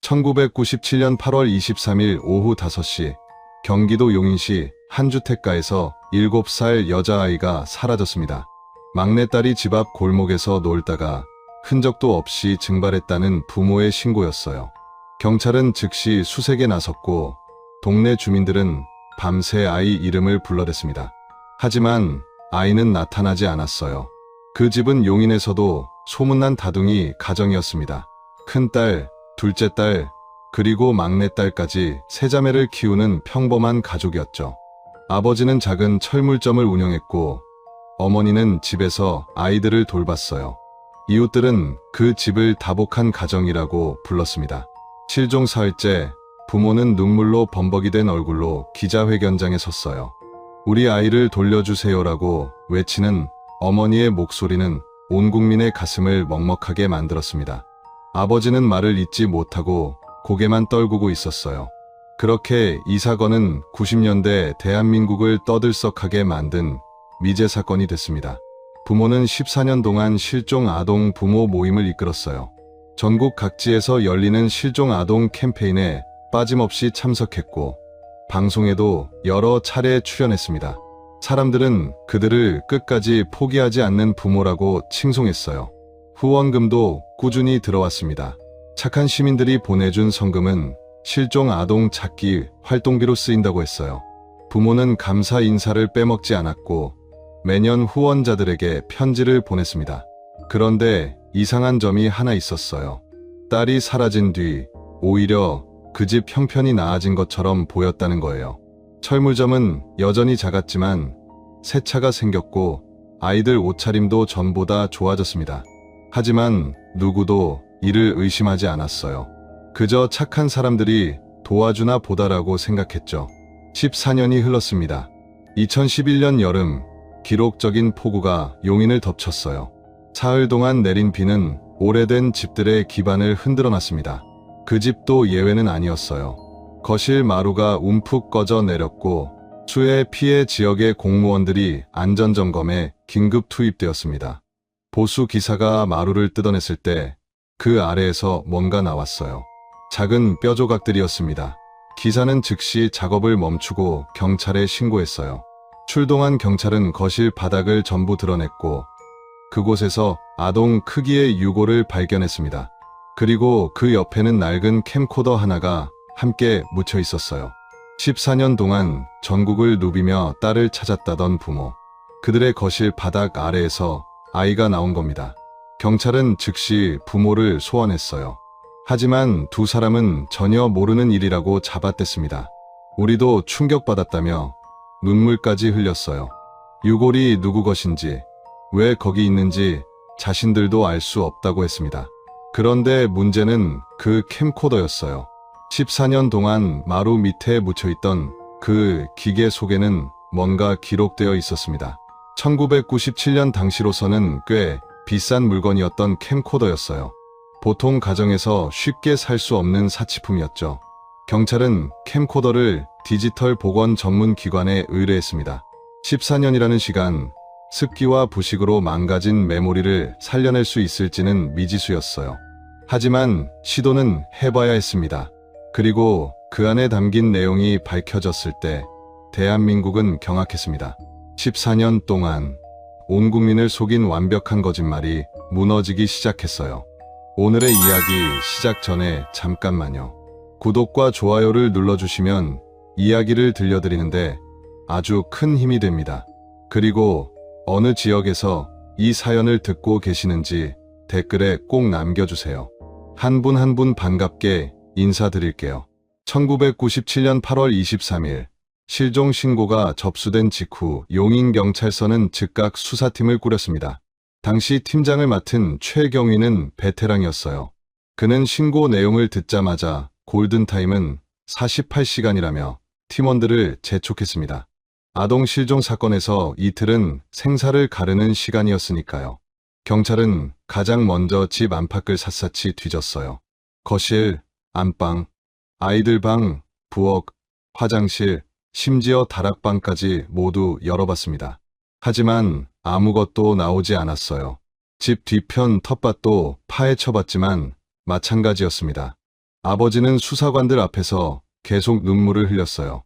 1997년 8월 23일 오후 5시 경기도 용인시 한 주택가에서 7살 여자아이가 사라졌습니다. 막내딸이 집 앞 골목에서 놀다가 흔적도 없이 증발했다는 부모의 신고였어요. 경찰은 즉시 수색에 나섰고 동네 주민들은 밤새 아이 이름을 불러댔습니다. 하지만 아이는 나타나지 않았어요. 그 집은 용인에서도 소문난 다둥이 가정이었습니다. 큰딸, 둘째 딸, 그리고 막내딸까지 세 자매를 키우는 평범한 가족이었죠. 아버지는 작은 철물점을 운영했고 어머니는 집에서 아이들을 돌봤어요. 이웃들은 그 집을 다복한 가정이라고 불렀습니다. 실종 사흘째 부모는 눈물로 범벅이 된 얼굴로 기자회견장에 섰어요. 우리 아이를 돌려주세요라고 외치는 어머니의 목소리는 온 국민의 가슴을 먹먹하게 만들었습니다. 아버지는 말을 잇지 못하고 고개만 떨구고 있었어요. 그렇게 이 사건은 90년대 대한민국을 떠들썩하게 만든 미제 사건이 됐습니다. 부모는 14년 동안 실종 아동 부모 모임을 이끌었어요. 전국 각지에서 열리는 실종 아동 캠페인에 빠짐없이 참석했고 방송에도 여러 차례 출연했습니다. 사람들은 그들을 끝까지 포기하지 않는 부모라고 칭송했어요. 후원금도 꾸준히 들어왔습니다. 착한 시민들이 보내준 성금은 실종 아동 찾기 활동비로 쓰인다고 했어요. 부모는 감사 인사를 빼먹지 않았고 매년 후원자들에게 편지를 보냈습니다. 그런데 이상한 점이 하나 있었어요. 딸이 사라진 뒤 오히려 그 집 형편이 나아진 것처럼 보였다는 거예요. 철물점은 여전히 작았지만 새 차가 생겼고 아이들 옷차림도 전보다 좋아졌습니다. 하지만 누구도 이를 의심하지 않았어요. 그저 착한 사람들이 도와주나 보다라고 생각했죠. 14년이 흘렀습니다. 2011년 여름 기록적인 폭우가 용인을 덮쳤어요. 사흘 동안 내린 비는 오래된 집들의 기반을 흔들어 놨습니다. 그 집도 예외는 아니었어요. 거실 마루가 움푹 꺼져 내렸고 수해 피해 지역의 공무원들이 안전점검에 긴급 투입되었습니다. 보수 기사가 마루를 뜯어냈을 때 그 아래에서 뭔가 나왔어요. 작은 뼈 조각들이었습니다. 기사는 즉시 작업을 멈추고 경찰에 신고했어요. 출동한 경찰은 거실 바닥을 전부 드러냈고 그곳에서 아동 크기의 유골을 발견했습니다. 그리고 그 옆에는 낡은 캠코더 하나가 함께 묻혀 있었어요. 14년 동안 전국을 누비며 딸을 찾았다던 부모. 그들의 거실 바닥 아래에서 아이가 나온 겁니다. 경찰은 즉시 부모를 소환했어요. 하지만 두 사람은 전혀 모르는 일이라고 잡아댔습니다. 우리도 충격받았다며 눈물까지 흘렸어요. 유골이 누구 것인지, 왜 거기 있는지 자신들도 알 수 없다고 했습니다. 그런데 문제는 그 캠코더였어요. 14년 동안 마루 밑에 묻혀있던 그 기계 속에는 뭔가 기록되어 있었습니다. 1997년 당시로서는 꽤 비싼 물건이었던 캠코더였어요. 보통 가정에서 쉽게 살 수 없는 사치품이었죠. 경찰은 캠코더를 디지털 복원 전문 기관에 의뢰했습니다. 14년이라는 시간, 습기와 부식으로 망가진 메모리를 살려낼 수 있을지는 미지수였어요. 하지만 시도는 해봐야 했습니다. 그리고 그 안에 담긴 내용이 밝혀졌을 때 대한민국은 경악했습니다. 14년 동안 온 국민을 속인 완벽한 거짓말이 무너지기 시작했어요. 오늘의 이야기 시작 전에 잠깐만요. 구독과 좋아요를 눌러주시면 이야기를 들려드리는데 아주 큰 힘이 됩니다. 그리고 어느 지역에서 이 사연을 듣고 계시는지 댓글에 꼭 남겨주세요. 한 분 한 분 반갑게 인사드릴게요. 1997년 8월 23일 실종 신고가 접수된 직후 용인경찰서는 즉각 수사팀을 꾸렸습니다. 당시 팀장을 맡은 최경위는 베테랑이었어요. 그는 신고 내용을 듣자마자 골든타임은 48시간이라며 팀원들을 재촉했습니다. 아동 실종 사건에서 이틀은 생사를 가르는 시간이었으니까요. 경찰은 가장 먼저 집 안팎을 샅샅이 뒤졌어요. 거실, 안방, 아이들 방, 부엌, 화장실, 심지어 다락방까지 모두 열어봤습니다. 하지만 아무것도 나오지 않았어요. 집 뒤편 텃밭도 파헤쳐봤지만 마찬가지였습니다. 아버지는 수사관들 앞에서 계속 눈물을 흘렸어요.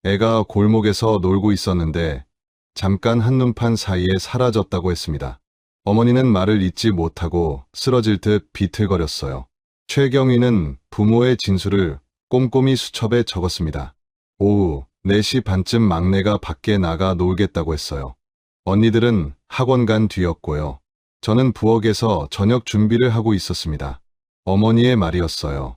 애가 골목에서 놀고 있었는데 잠깐 한눈판 사이에 사라졌다고 했습니다. 어머니는 말을 잇지 못하고 쓰러질 듯 비틀거렸어요. 최경위는 부모의 진술을 꼼꼼히 수첩에 적었습니다. 오후 4시 반쯤 막내가 밖에 나가 놀겠다고 했어요. 언니들은 학원 간 뒤였고요. 저는 부엌에서 저녁 준비를 하고 있었습니다. 어머니의 말이었어요.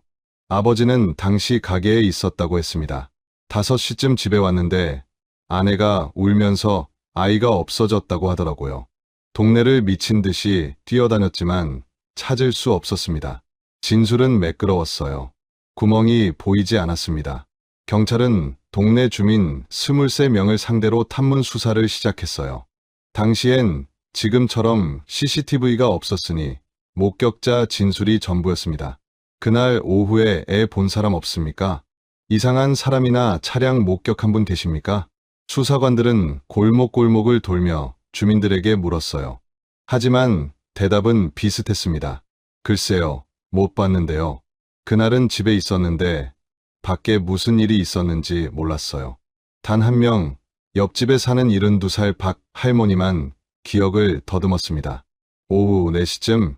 아버지는 당시 가게에 있었다고 했습니다. 5시쯤 집에 왔는데 아내가 울면서 아이가 없어졌다고 하더라고요. 동네를 미친 듯이 뛰어다녔지만 찾을 수 없었습니다. 진술은 매끄러웠어요. 구멍이 보이지 않았습니다. 경찰은 동네 주민 23명을 상대로 탐문 수사를 시작했어요. 당시엔 지금처럼 CCTV가 없었으니 목격자 진술이 전부였습니다. 그날 오후에 애 본 사람 없습니까? 이상한 사람이나 차량 목격한 분 계십니까? 수사관들은 골목골목을 돌며 주민들에게 물었어요. 하지만 대답은 비슷했습니다. 글쎄요, 못 봤는데요. 그날은 집에 있었는데 밖에 무슨 일이 있었는지 몰랐어요. 단 한 명, 옆집에 사는 72살 박 할머니만 기억을 더듬었습니다. 오후 4시쯤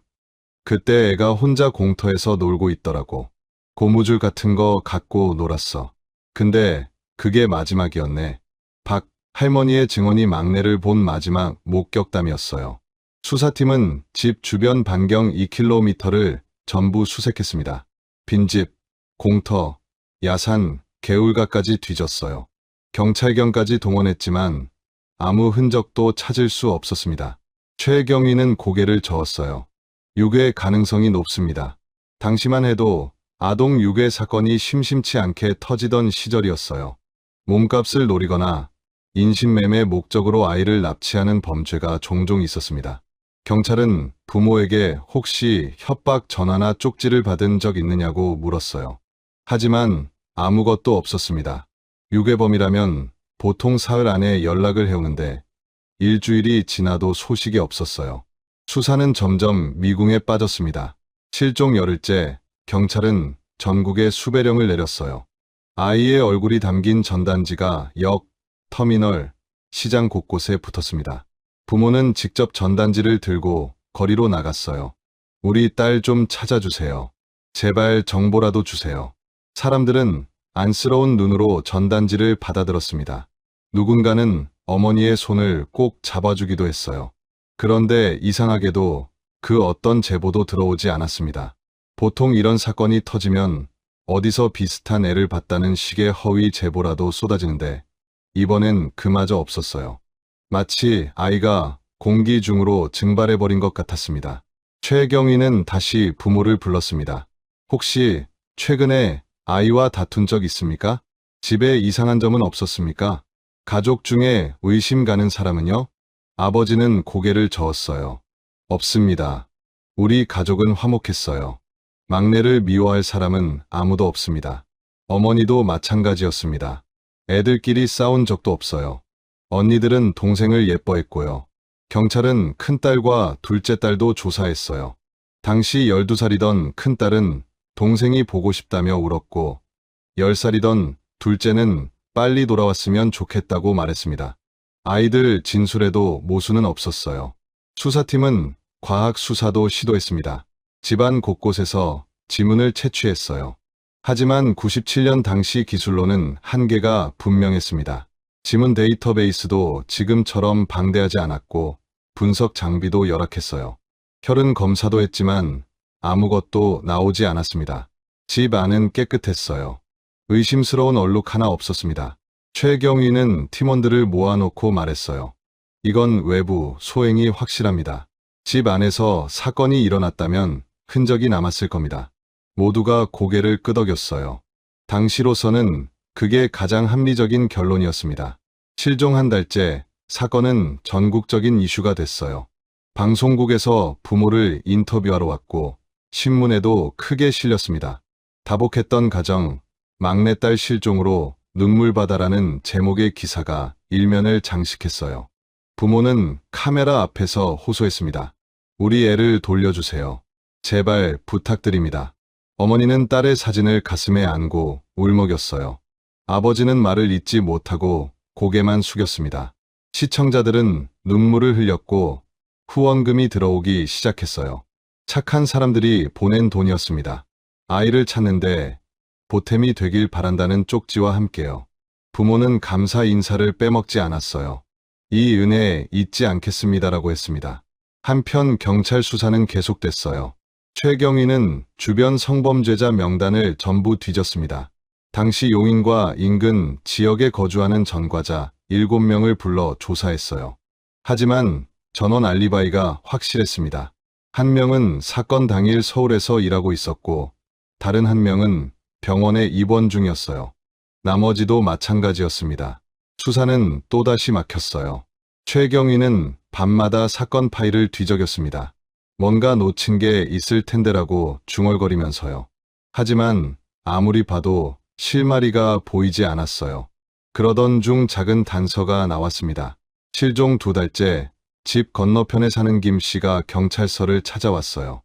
그때 애가 혼자 공터에서 놀고 있더라고. 고무줄 같은 거 갖고 놀았어. 근데 그게 마지막이었네. 박 할머니의 증언이 막내를 본 마지막 목격담이었어요. 수사팀은 집 주변 반경 2km를 전부 수색했습니다. 빈집, 공터, 야산, 개울가까지 뒤졌어요. 경찰견까지 동원했지만 아무 흔적도 찾을 수 없었습니다. 최경위는 고개를 저었어요. 유괴 가능성이 높습니다. 당시만 해도 아동 유괴 사건이 심심치 않게 터지던 시절이었어요. 몸값을 노리거나 인신매매 목적으로 아이를 납치하는 범죄가 종종 있었습니다. 경찰은 부모에게 혹시 협박 전화나 쪽지를 받은 적 있느냐고 물었어요. 하지만 아무것도 없었습니다. 유괴범이라면 보통 사흘 안에 연락을 해오는데 일주일이 지나도 소식이 없었어요. 수사는 점점 미궁에 빠졌습니다. 실종 열흘째 경찰은 전국에 수배령을 내렸어요. 아이의 얼굴이 담긴 전단지가 역, 터미널, 시장 곳곳에 붙었습니다. 부모는 직접 전단지를 들고 거리로 나갔어요. 우리 딸 좀 찾아주세요. 제발 정보라도 주세요. 사람들은 안쓰러운 눈으로 전단지를 받아들었습니다. 누군가는 어머니의 손을 꼭 잡아주기도 했어요. 그런데 이상하게도 그 어떤 제보도 들어오지 않았습니다. 보통 이런 사건이 터지면 어디서 비슷한 애를 봤다는 식의 허위 제보라도 쏟아지는데 이번엔 그마저 없었어요. 마치 아이가 공기 중으로 증발해버린 것 같았습니다. 최경위는 다시 부모를 불렀습니다. 혹시 최근에 아이와 다툰 적 있습니까? 집에 이상한 점은 없었습니까? 가족 중에 의심 가는 사람은요? 아버지는 고개를 저었어요. 없습니다. 우리 가족은 화목했어요. 막내를 미워할 사람은 아무도 없습니다. 어머니도 마찬가지였습니다. 애들끼리 싸운 적도 없어요. 언니들은 동생을 예뻐했고요. 경찰은 큰딸과 둘째 딸도 조사했어요. 당시 12살이던 큰딸은 동생이 보고 싶다며 울었고 10살이던 둘째는 빨리 돌아왔으면 좋겠다고 말했습니다. 아이들 진술에도 모순은 없었어요. 수사팀은 과학 수사도 시도했습니다. 집안 곳곳에서 지문을 채취했어요. 하지만 97년 당시 기술로는 한계가 분명했습니다. 지문 데이터베이스도 지금처럼 방대하지 않았고 분석 장비도 열악했어요. 혈흔 검사도 했지만 아무것도 나오지 않았습니다. 집 안은 깨끗했어요. 의심스러운 얼룩 하나 없었습니다. 최경위는 팀원들을 모아놓고 말했어요. 이건 외부 소행이 확실합니다. 집 안에서 사건이 일어났다면 흔적이 남았을 겁니다. 모두가 고개를 끄덕였어요. 당시로서는 그게 가장 합리적인 결론이었습니다. 실종 한 달째 사건은 전국적인 이슈가 됐어요. 방송국에서 부모를 인터뷰하러 왔고 신문에도 크게 실렸습니다. 다복했던 가정, 막내딸 실종으로 눈물바다라는 제목의 기사가 일면을 장식했어요. 부모는 카메라 앞에서 호소했습니다. 우리 애를 돌려주세요. 제발 부탁드립니다. 어머니는 딸의 사진을 가슴에 안고 울먹였어요. 아버지는 말을 잇지 못하고 고개만 숙였습니다. 시청자들은 눈물을 흘렸고 후원금이 들어오기 시작했어요. 착한 사람들이 보낸 돈이었습니다. 아이를 찾는데 보탬이 되길 바란다는 쪽지와 함께요. 부모는 감사 인사를 빼먹지 않았어요. 이 은혜 잊지 않겠습니다라고 했습니다. 한편 경찰 수사는 계속됐어요. 최경희는 주변 성범죄자 명단을 전부 뒤졌습니다. 당시 용인과 인근 지역에 거주하는 전과자 7명을 불러 조사했어요. 하지만 전원 알리바이가 확실했습니다. 한 명은 사건 당일 서울에서 일하고 있었고 다른 한 명은 병원에 입원 중이었어요. 나머지도 마찬가지였습니다. 수사는 또다시 막혔어요. 최경희는 밤마다 사건 파일을 뒤적였습니다. 뭔가 놓친 게 있을 텐데라고 중얼거리면서요. 하지만 아무리 봐도 실마리가 보이지 않았어요. 그러던 중 작은 단서가 나왔습니다. 실종 2달째 집 건너편에 사는 김 씨가 경찰서를 찾아왔어요.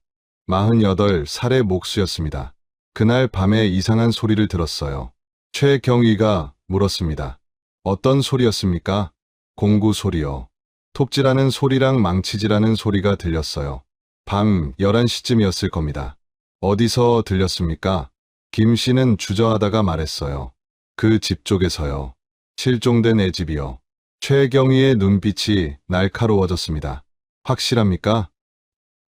48살의 목수였습니다. 그날 밤에 이상한 소리를 들었어요. 최경희가 물었습니다. 어떤 소리였습니까? 공구 소리요. 톱질하는 소리랑 망치질하는 소리가 들렸어요. 밤 11시쯤이었을 겁니다. 어디서 들렸습니까? 김 씨는 주저하다가 말했어요. 그 집 쪽에서요. 실종된 애 집이요. 최경희의 눈빛이 날카로워졌습니다. 확실합니까?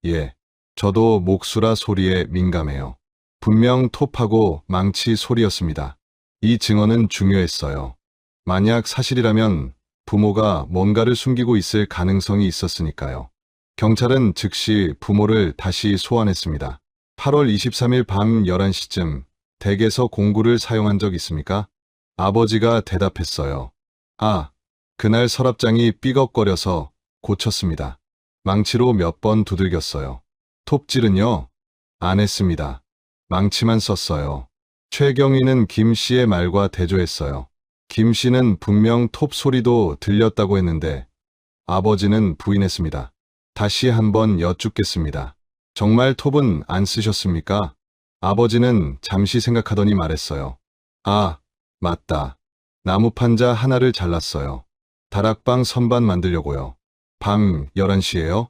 예. 저도 목수라 소리에 민감해요. 분명 톱하고 망치 소리였습니다. 이 증언은 중요했어요. 만약 사실이라면 부모가 뭔가를 숨기고 있을 가능성이 있었으니까요. 경찰은 즉시 부모를 다시 소환했습니다. 8월 23일 밤 11시쯤 댁에서 공구를 사용한 적 있습니까? 아버지가 대답했어요. 아, 그날 서랍장이 삐걱거려서 고쳤습니다. 망치로 몇 번 두들겼어요. 톱질은요? 안 했습니다. 망치만 썼어요. 최경희는 김 씨의 말과 대조했어요. 김 씨는 분명 톱 소리도 들렸다고 했는데 아버지는 부인했습니다. 다시 한번 여쭙겠습니다. 정말 톱은 안 쓰셨습니까? 아버지는 잠시 생각하더니 말했어요. 아, 맞다. 나무 판자 하나를 잘랐어요. 다락방 선반 만들려고요. 밤 11시에요?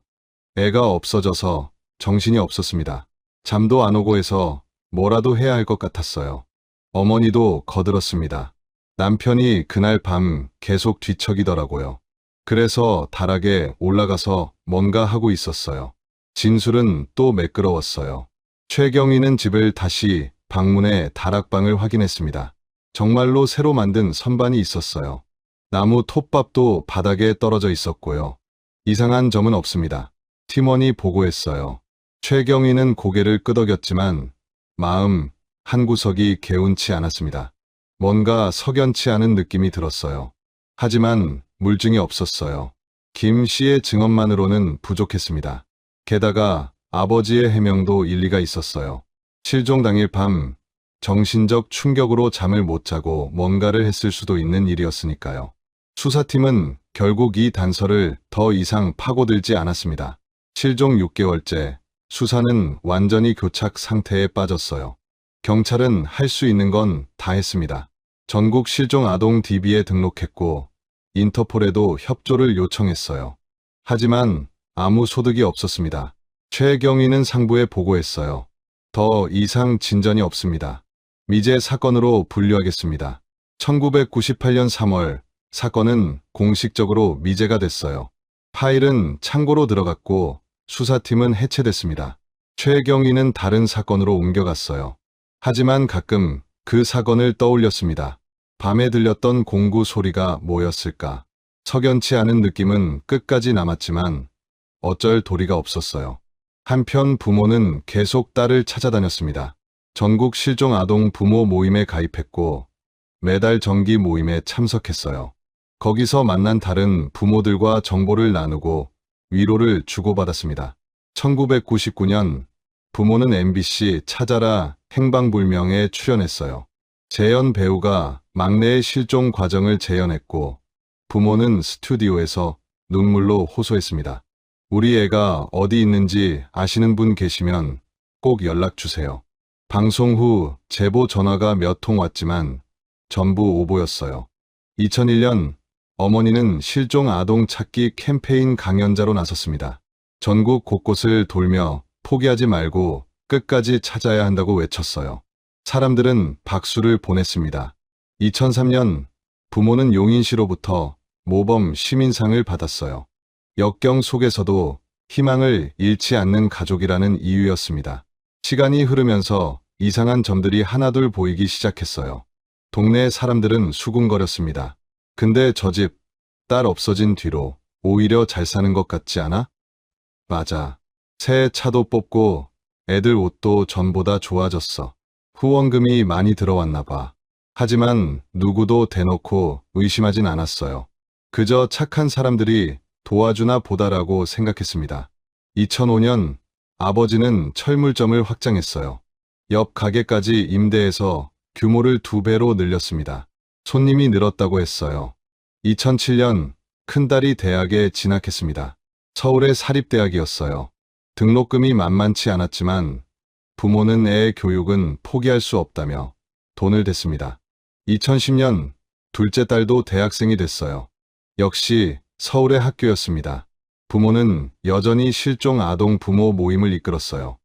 애가 없어져서 정신이 없었습니다. 잠도 안 오고 해서 뭐라도 해야 할 것 같았어요. 어머니도 거들었습니다. 남편이 그날 밤 계속 뒤척이더라고요. 그래서 다락에 올라가서 뭔가 하고 있었어요. 진술은 또 매끄러웠어요. 최경희는 집을 다시 방문해 다락방을 확인했습니다. 정말로 새로 만든 선반이 있었어요. 나무 톱밥도 바닥에 떨어져 있었고요. 이상한 점은 없습니다. 팀원이 보고했어요. 최경희는 고개를 끄덕였지만 마음 한구석이 개운치 않았습니다. 뭔가 석연치 않은 느낌이 들었어요. 하지만 물증이 없었어요. 김 씨의 증언만으로는 부족했습니다. 게다가 아버지의 해명도 일리가 있었어요. 실종 당일 밤 정신적 충격으로 잠을 못 자고 뭔가를 했을 수도 있는 일이었으니까요. 수사팀은 결국 이 단서를 더 이상 파고들지 않았습니다. 실종 6개월째 수사는 완전히 교착 상태에 빠졌어요. 경찰은 할 수 있는 건 다 했습니다. 전국 실종 아동 DB에 등록했고 인터폴에도 협조를 요청했어요. 하지만 아무 소득이 없었습니다. 최경희는 상부에 보고했어요. 더 이상 진전이 없습니다. 미제 사건으로 분류하겠습니다. 1998년 3월 사건은 공식적으로 미제가 됐어요. 파일은 창고로 들어갔고 수사팀은 해체됐습니다. 최경희는 다른 사건으로 옮겨갔어요. 하지만 가끔 그 사건을 떠올렸습니다. 밤에 들렸던 공구 소리가 뭐였을까? 석연치 않은 느낌은 끝까지 남았지만 어쩔 도리가 없었어요. 한편 부모는 계속 딸을 찾아다녔습니다. 전국 실종 아동 부모 모임에 가입했고 매달 정기 모임에 참석했어요. 거기서 만난 다른 부모들과 정보를 나누고 위로를 주고받았습니다. 1999년 부모는 MBC 찾아라 행방불명에 출연했어요. 재현 배우가 막내의 실종 과정을 재현했고 부모는 스튜디오에서 눈물로 호소했습니다. 우리 애가 어디 있는지 아시는 분 계시면 꼭 연락 주세요. 방송 후 제보 전화가 몇 통 왔지만 전부 오보였어요. 2001년 어머니는 실종 아동 찾기 캠페인 강연자로 나섰습니다. 전국 곳곳을 돌며 포기하지 말고 끝까지 찾아야 한다고 외쳤어요. 사람들은 박수를 보냈습니다. 2003년 부모는 용인시로부터 모범 시민상을 받았어요. 역경 속에서도 희망을 잃지 않는 가족이라는 이유였습니다. 시간이 흐르면서 이상한 점들이 하나둘 보이기 시작했어요. 동네 사람들은 수군거렸습니다. 근데 저 집 딸 없어진 뒤로 오히려 잘 사는 것 같지 않아? 맞아. 새 차도 뽑고 애들 옷도 전보다 좋아졌어. 후원금이 많이 들어왔나 봐. 하지만 누구도 대놓고 의심하진 않았어요. 그저 착한 사람들이 도와주나 보다라고 생각했습니다. 2005년 아버지는 철물점을 확장했어요. 옆 가게까지 임대해서 규모를 2배로 늘렸습니다. 손님이 늘었다고 했어요. 2007년 큰딸이 대학에 진학했습니다. 서울의 사립대학이었어요. 등록금이 만만치 않았지만 부모는 애의 교육은 포기할 수 없다며 돈을 댔습니다. 2010년 둘째 딸도 대학생이 됐어요. 역시 서울의 학교였습니다. 부모는 여전히 실종 아동 부모 모임을 이끌었어요.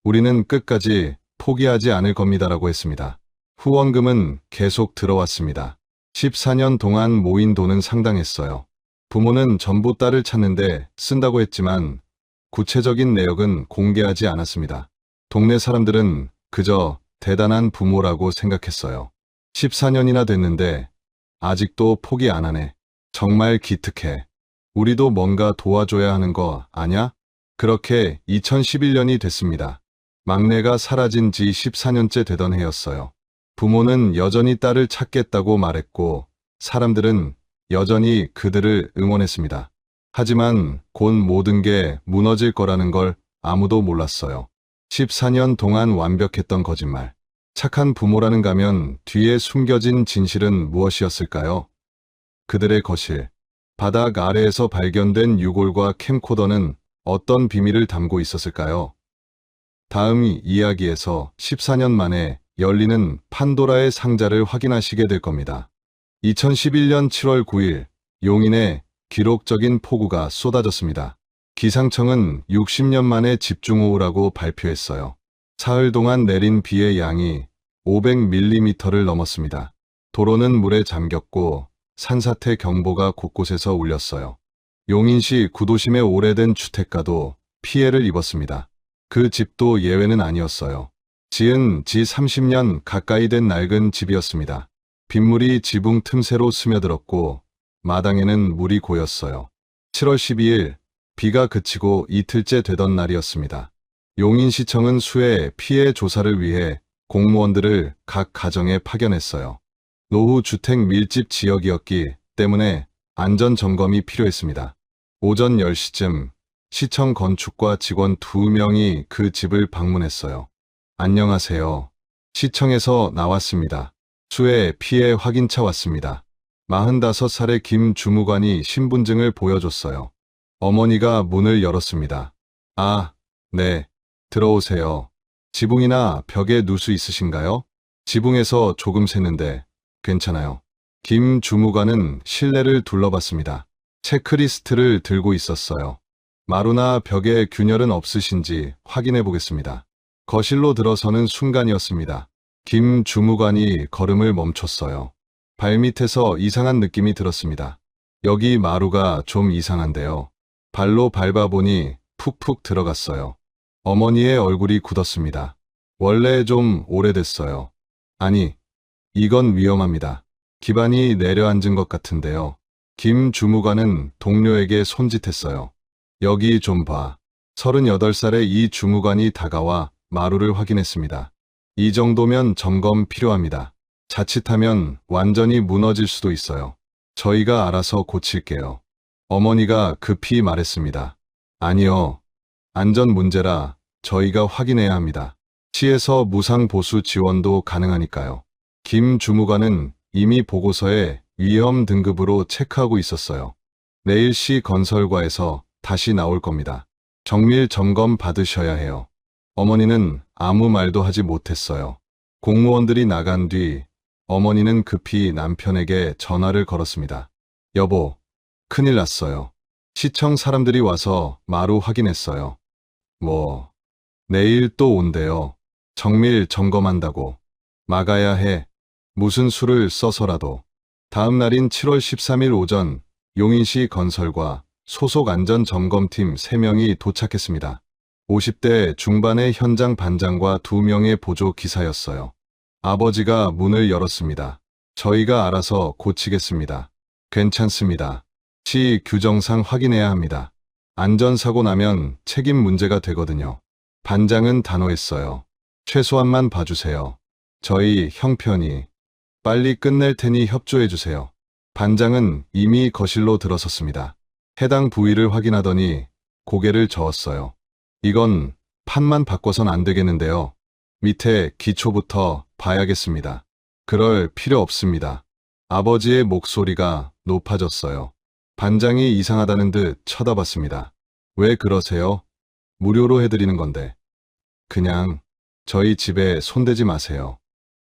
우리는 끝까지 포기하지 않을 겁니다라고 했습니다. 후원금은 계속 들어왔습니다. 14년 동안 모인 돈은 상당했어요. 부모는 전부 딸을 찾는데 쓴다고 했지만 구체적인 내역은 공개하지 않았습니다. 동네 사람들은 그저 대단한 부모라고 생각했어요. 14년이나 됐는데 아직도 포기 안 하네. 정말 기특해. 우리도 뭔가 도와줘야 하는 거 아냐? 그렇게 2011년이 됐습니다. 막내가 사라진 지 14년째 되던 해였어요. 부모는 여전히 딸을 찾겠다고 말했고 사람들은 여전히 그들을 응원했습니다. 하지만 곧 모든 게 무너질 거라는 걸 아무도 몰랐어요. 14년 동안 완벽했던 거짓말. 착한 부모라는 가면 뒤에 숨겨진 진실은 무엇이었을까요? 그들의 거실. 바닥 아래에서 발견된 유골과 캠코더는 어떤 비밀을 담고 있었을까요? 다음 이야기에서 14년 만에 열리는 판도라의 상자를 확인하시게 될 겁니다. 2011년 7월 9일 용인에 기록적인 폭우가 쏟아졌습니다. 기상청은 60년 만에 집중호우라고 발표했어요. 사흘 동안 내린 비의 양이 500mm를 넘었습니다. 도로는 물에 잠겼고 산사태 경보가 곳곳에서 울렸어요. 용인시 구도심의 오래된 주택가도 피해를 입었습니다. 그 집도 예외는 아니었어요. 지은 지 30년 가까이 된 낡은 집이었습니다. 빗물이 지붕 틈새로 스며들었고 마당에는 물이 고였어요. 7월 12일 비가 그치고 이틀째 되던 날이었습니다. 용인시청은 수해 피해 조사를 위해 공무원들을 각 가정에 파견했어요. 노후 주택 밀집 지역이었기 때문에 안전 점검이 필요했습니다. 오전 10시쯤 시청 건축과 직원 2명이 그 집을 방문했어요. 안녕하세요. 시청에서 나왔습니다. 수해 피해 확인차 왔습니다. 45살의 김 주무관이 신분증을 보여줬어요. 어머니가 문을 열었습니다. 아, 네. 들어오세요. 지붕이나 벽에 누수 있으신가요? 지붕에서 조금 샜는데 괜찮아요. 김 주무관은 실내를 둘러봤습니다. 체크리스트를 들고 있었어요. 마루나 벽에 균열은 없으신지 확인해 보겠습니다. 거실로 들어서는 순간이었습니다. 김 주무관이 걸음을 멈췄어요. 발밑에서 이상한 느낌이 들었습니다. 여기 마루가 좀 이상한데요. 발로 밟아보니 푹푹 들어갔어요. 어머니의 얼굴이 굳었습니다. 원래 좀 오래됐어요. 아니, 이건 위험합니다. 기반이 내려앉은 것 같은데요. 김 주무관은 동료에게 손짓했어요. 여기 좀 봐. 38살의 이 주무관이 다가와 마루를 확인했습니다. 이 정도면 점검 필요합니다. 자칫하면 완전히 무너질 수도 있어요. 저희가 알아서 고칠게요. 어머니가 급히 말했습니다. 아니요. 안전 문제라 저희가 확인해야 합니다. 시에서 무상보수 지원도 가능하니까요. 김 주무관은 이미 보고서에 위험 등급으로 체크하고 있었어요. 내일 시 건설과에서 다시 나올 겁니다. 정밀 점검 받으셔야 해요. 어머니는 아무 말도 하지 못했어요. 공무원들이 나간 뒤 어머니는 급히 남편에게 전화를 걸었습니다. 여보, 큰일 났어요. 시청 사람들이 와서 마루 확인했어요. 뭐, 내일 또 온대요. 정밀 점검한다고. 막아야 해. 무슨 수를 써서라도. 다음 날인 7월 13일 오전 용인시 건설과 소속 안전점검팀 3명이 도착했습니다. 50대 중반의 현장 반장과 2명의 보조 기사였어요. 아버지가 문을 열었습니다. 저희가 알아서 고치겠습니다. 괜찮습니다. 시 규정상 확인해야 합니다. 안전사고 나면 책임 문제가 되거든요. 반장은 단호했어요. 최소한만 봐주세요. 저희 형편이 빨리 끝낼 테니 협조해주세요. 반장은 이미 거실로 들어섰습니다. 해당 부위를 확인하더니 고개를 저었어요. 이건 판만 바꿔선 안 되겠는데요. 밑에 기초부터 봐야겠습니다. 그럴 필요 없습니다. 아버지의 목소리가 높아졌어요. 반장이 이상하다는 듯 쳐다봤습니다. 왜 그러세요? 무료로 해드리는 건데. 그냥 저희 집에 손대지 마세요.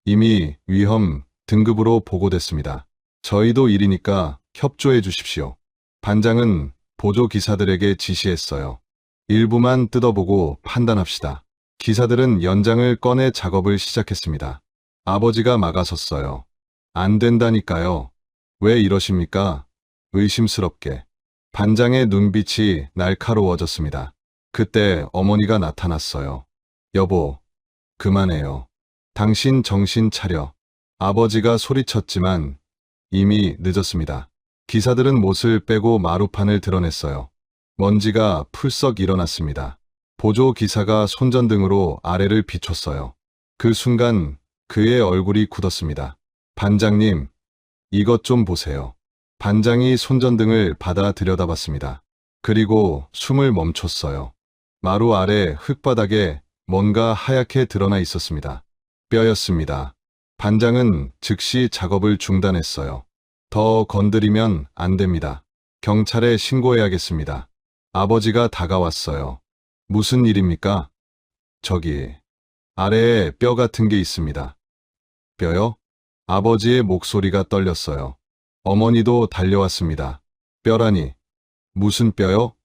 이미 위험 등급으로 보고됐습니다. 저희도 일이니까 협조해 주십시오. 반장은 보조 기사들에게 지시했어요. 일부만 뜯어보고 판단합시다. 기사들은 연장을 꺼내 작업을 시작했습니다. 아버지가 막아섰어요. 안 된다니까요. 왜 이러십니까? 의심스럽게. 반장의 눈빛이 날카로워졌습니다. 그때 어머니가 나타났어요. 여보, 그만해요. 당신 정신 차려. 아버지가 소리쳤지만 이미 늦었습니다. 기사들은 못을 빼고 마루판을 드러냈어요. 먼지가 풀썩 일어났습니다. 보조 기사가 손전등으로 아래를 비췄어요. 그 순간 그의 얼굴이 굳었습니다. 반장님, 이것 좀 보세요. 반장이 손전등을 받아 들여다봤습니다. 그리고 숨을 멈췄어요. 마루 아래 흙바닥에 뭔가 하얗게 드러나 있었습니다. 뼈였습니다. 반장은 즉시 작업을 중단했어요. 더 건드리면 안 됩니다. 경찰에 신고해야겠습니다. 아버지가 다가왔어요. 무슨 일입니까? 저기, 아래에 뼈 같은 게 있습니다. 뼈요? 아버지의 목소리가 떨렸어요. 어머니도 달려왔습니다. 뼈라니, 무슨 뼈요?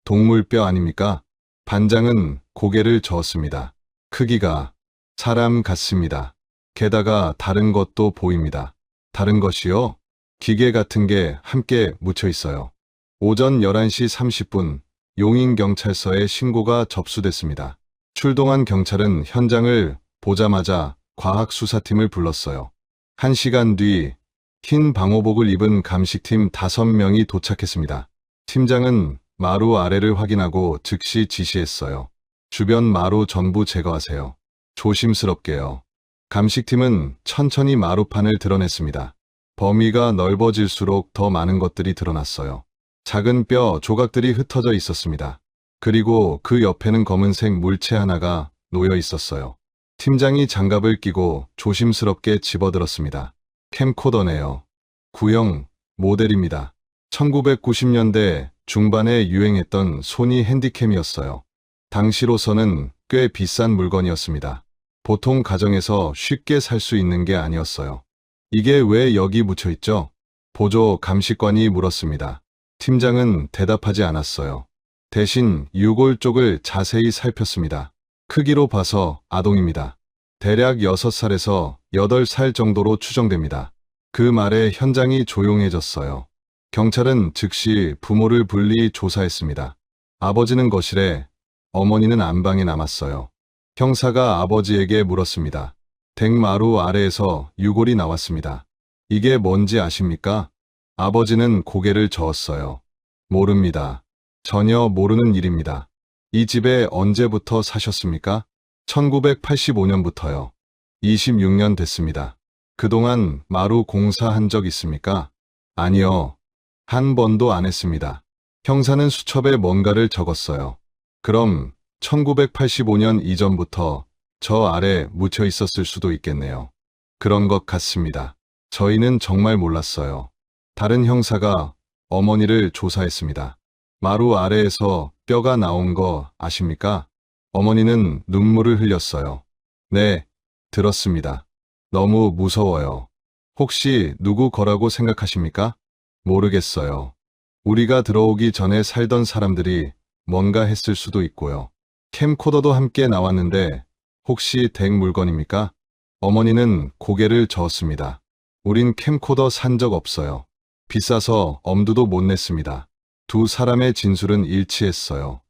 동물 뼈 아닙니까? 반장은 고개를 저었습니다. 크기가 사람 같습니다. 게다가 다른 것도 보입니다. 다른 것이요? 기계 같은 게 함께 묻혀 있어요. 오전 11시 30분 용인경찰서에 신고가 접수됐습니다. 출동한 경찰은 현장을 보자마자 과학수사팀을 불렀어요. 1시간 뒤 흰 방호복을 입은 감식팀 5명이 도착했습니다. 팀장은 마루 아래를 확인하고 즉시 지시했어요. 주변 마루 전부 제거하세요. 조심스럽게요. 감식팀은 천천히 마루판을 드러냈습니다. 범위가 넓어질수록 더 많은 것들이 드러났어요. 작은 뼈 조각들이 흩어져 있었습니다. 그리고 그 옆에는 검은색 물체 하나가 놓여 있었어요. 팀장이 장갑을 끼고 조심스럽게 집어들었습니다. 캠코더네요. 구형 모델입니다. 1990년대 중반에 유행했던 소니 핸디캠이었어요. 당시로서는 꽤 비싼 물건이었습니다. 보통 가정에서 쉽게 살 수 있는 게 아니었어요. 이게 왜 여기 묻혀 있죠? 보조 감식관이 물었습니다. 팀장은 대답하지 않았어요. 대신 유골 쪽을 자세히 살폈습니다. 크기로 봐서 아동입니다. 대략 6살에서 8살 정도로 추정됩니다. 그 말에 현장이 조용해졌어요. 경찰은 즉시 부모를 분리 조사했습니다. 아버지는 거실에, 어머니는 안방에 남았어요. 형사가 아버지에게 물었습니다. 댁마루 아래에서 유골이 나왔습니다. 이게 뭔지 아십니까? 아버지는 고개를 저었어요. 모릅니다. 전혀 모르는 일입니다. 이 집에 언제부터 사셨습니까? 1985년부터요. 26년 됐습니다. 그동안 마루 공사한 적 있습니까? 아니요. 한 번도 안 했습니다. 형사는 수첩에 뭔가를 적었어요. 그럼 1985년 이전부터 저 아래 묻혀 있었을 수도 있겠네요. 그런 것 같습니다. 저희는 정말 몰랐어요. 다른 형사가 어머니를 조사했습니다. 마루 아래에서 뼈가 나온 거 아십니까? 어머니는 눈물을 흘렸어요. 네, 들었습니다. 너무 무서워요. 혹시 누구 거라고 생각하십니까? 모르겠어요. 우리가 들어오기 전에 살던 사람들이 뭔가 했을 수도 있고요. 캠코더도 함께 나왔는데 혹시 댁 물건입니까? 어머니는 고개를 저었습니다. 우린 캠코더 산 적 없어요. 비싸서 엄두도 못 냈습니다. 두 사람의 진술은 일치했어요.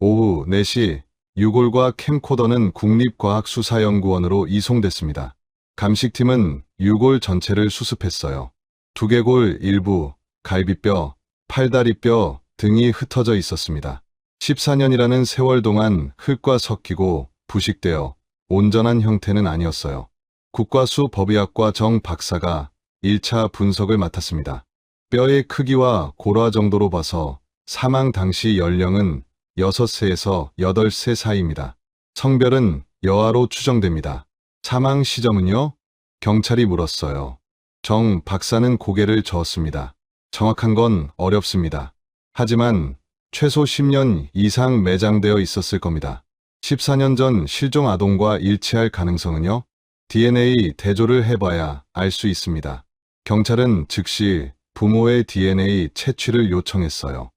오후 4시 유골과 캠코더는 국립과학수사연구원으로 이송됐습니다. 감식팀은 유골 전체를 수습했어요. 두개골 일부, 갈비뼈, 팔다리뼈 등이 흩어져 있었습니다. 14년이라는 세월 동안 흙과 섞이고 부식되어 온전한 형태는 아니었어요. 국과수 법의학과 정 박사가 1차 분석을 맡았습니다. 뼈의 크기와 골화 정도로 봐서 사망 당시 연령은 6세에서 8세 사이입니다. 성별은 여아로 추정됩니다. 사망 시점은요? 경찰이 물었어요. 정 박사는 고개를 저었습니다. 정확한 건 어렵습니다. 하지만 최소 10년 이상 매장되어 있었을 겁니다. 14년 전 실종 아동과 일치할 가능성은요? DNA 대조를 해봐야 알 수 있습니다. 경찰은 즉시 부모의 DNA 채취를 요청했어요.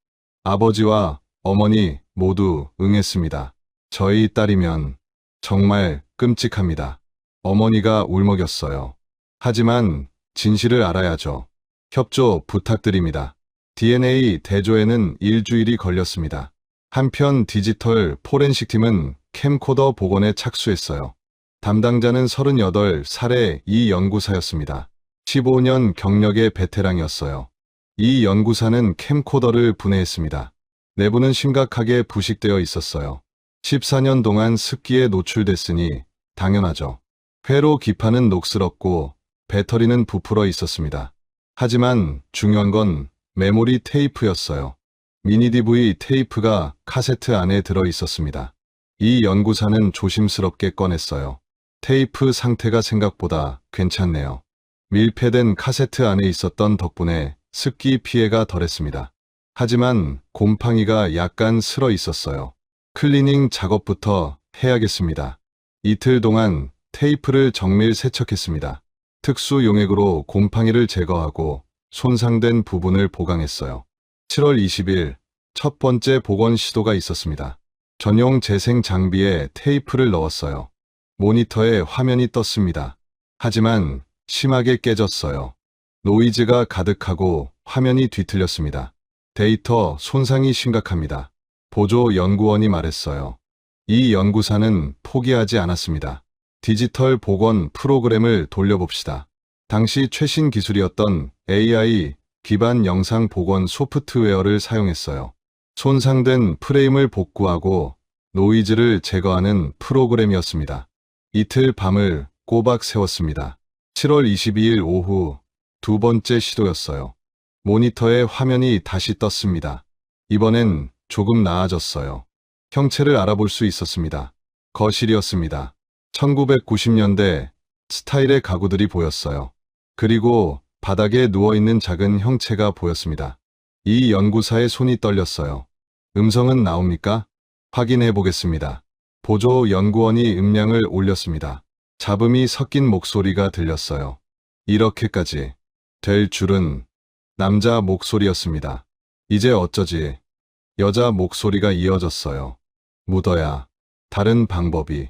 아버지와 어머니 모두 응했습니다. 저희 딸이면 정말 끔찍합니다. 어머니가 울먹였어요. 하지만 진실을 알아야죠. 협조 부탁드립니다. DNA 대조에는 일주일이 걸렸습니다. 한편 디지털 포렌식 팀은 캠코더 복원에 착수했어요. 담당자는 38살의 이 연구사였습니다. 15년 경력의 베테랑이었어요. 이 연구사는 캠코더를 분해했습니다. 내부는 심각하게 부식되어 있었어요. 14년 동안 습기에 노출됐으니 당연하죠. 회로 기판은 녹슬었고 배터리는 부풀어 있었습니다. 하지만 중요한 건 메모리 테이프였어요. 미니 DV 테이프가 카세트 안에 들어 있었습니다. 이 연구사는 조심스럽게 꺼냈어요. 테이프 상태가 생각보다 괜찮네요. 밀폐된 카세트 안에 있었던 덕분에 습기 피해가 덜했습니다. 하지만 곰팡이가 약간 슬어 있었어요. 클리닝 작업부터 해야겠습니다. 이틀 동안 테이프를 정밀 세척했습니다. 특수 용액으로 곰팡이를 제거하고 손상된 부분을 보강했어요. 7월 20일 첫 번째 복원 시도가 있었습니다. 전용 재생 장비에 테이프를 넣었어요. 모니터에 화면이 떴습니다. 하지만 심하게 깨졌어요. 노이즈가 가득하고 화면이 뒤틀렸습니다. 데이터 손상이 심각합니다. 보조 연구원이 말했어요. 이 연구사는 포기하지 않았습니다. 디지털 복원 프로그램을 돌려봅시다. 당시 최신 기술이었던 AI 기반 영상 복원 소프트웨어를 사용했어요. 손상된 프레임을 복구하고 노이즈를 제거하는 프로그램이었습니다. 이틀 밤을 꼬박 세웠습니다. 7월 22일 오후 두 번째 시도였어요. 모니터에 화면이 다시 떴습니다. 이번엔 조금 나아졌어요. 형체를 알아볼 수 있었습니다. 거실이었습니다. 1990년대 스타일의 가구들이 보였어요. 그리고 바닥에 누워있는 작은 형체가 보였습니다. 이 연구사의 손이 떨렸어요. 음성은 나옵니까? 확인해 보겠습니다. 보조 연구원이 음량을 올렸습니다. 잡음이 섞인 목소리가 들렸어요. 이렇게까지 될 줄은. 남자 목소리였습니다. 이제 어쩌지? 여자 목소리가 이어졌어요. 묻어야. 다른 방법이.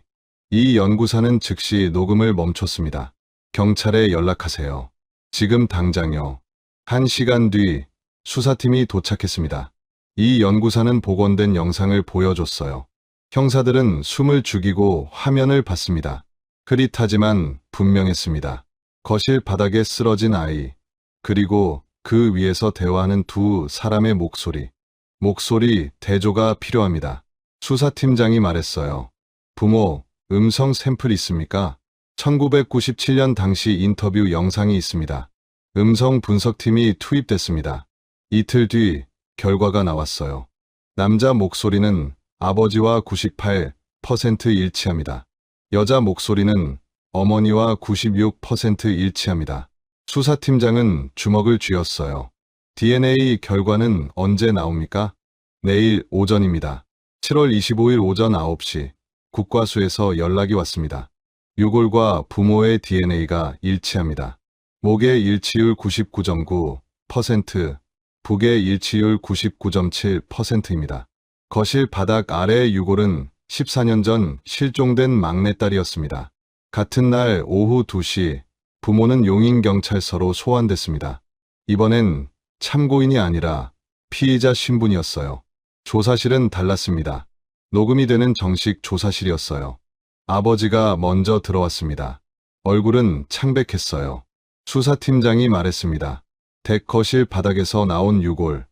이 연구사는 즉시 녹음을 멈췄습니다. 경찰에 연락하세요. 지금 당장요. 1시간 뒤 수사팀이 도착했습니다. 이 연구사는 복원된 영상을 보여줬어요. 형사들은 숨을 죽이고 화면을 봤습니다. 흐릿하지만 분명했습니다. 거실 바닥에 쓰러진 아이, 그리고 그 위에서 대화하는 두 사람의 목소리. 목소리 대조가 필요합니다. 수사팀장이 말했어요. 부모, 음성 샘플 있습니까? 1997년 당시 인터뷰 영상이 있습니다. 음성 분석팀이 투입됐습니다. 이틀 뒤 결과가 나왔어요. 남자 목소리는 아버지와 98% 일치합니다. 여자 목소리는 어머니와 96% 일치합니다. 수사팀장은 주먹을 쥐었어요. DNA 결과는 언제 나옵니까? 내일 오전입니다. 7월 25일 오전 9시 국과수에서 연락이 왔습니다. 유골과 부모의 DNA가 일치합니다. 목의 일치율 99.9%, 북의 일치율 99.7%입니다. 거실 바닥 아래의 유골은 14년 전 실종된 막내딸이었습니다. 같은 날 오후 2시 부모는 용인경찰서로 소환됐습니다. 이번엔 참고인이 아니라 피의자 신분이었어요. 조사실은 달랐습니다. 녹음이 되는 정식 조사실이었어요. 아버지가 먼저 들어왔습니다. 얼굴은 창백했어요. 수사팀장이 말했습니다. 댁 거실 바닥에서 나온 유골,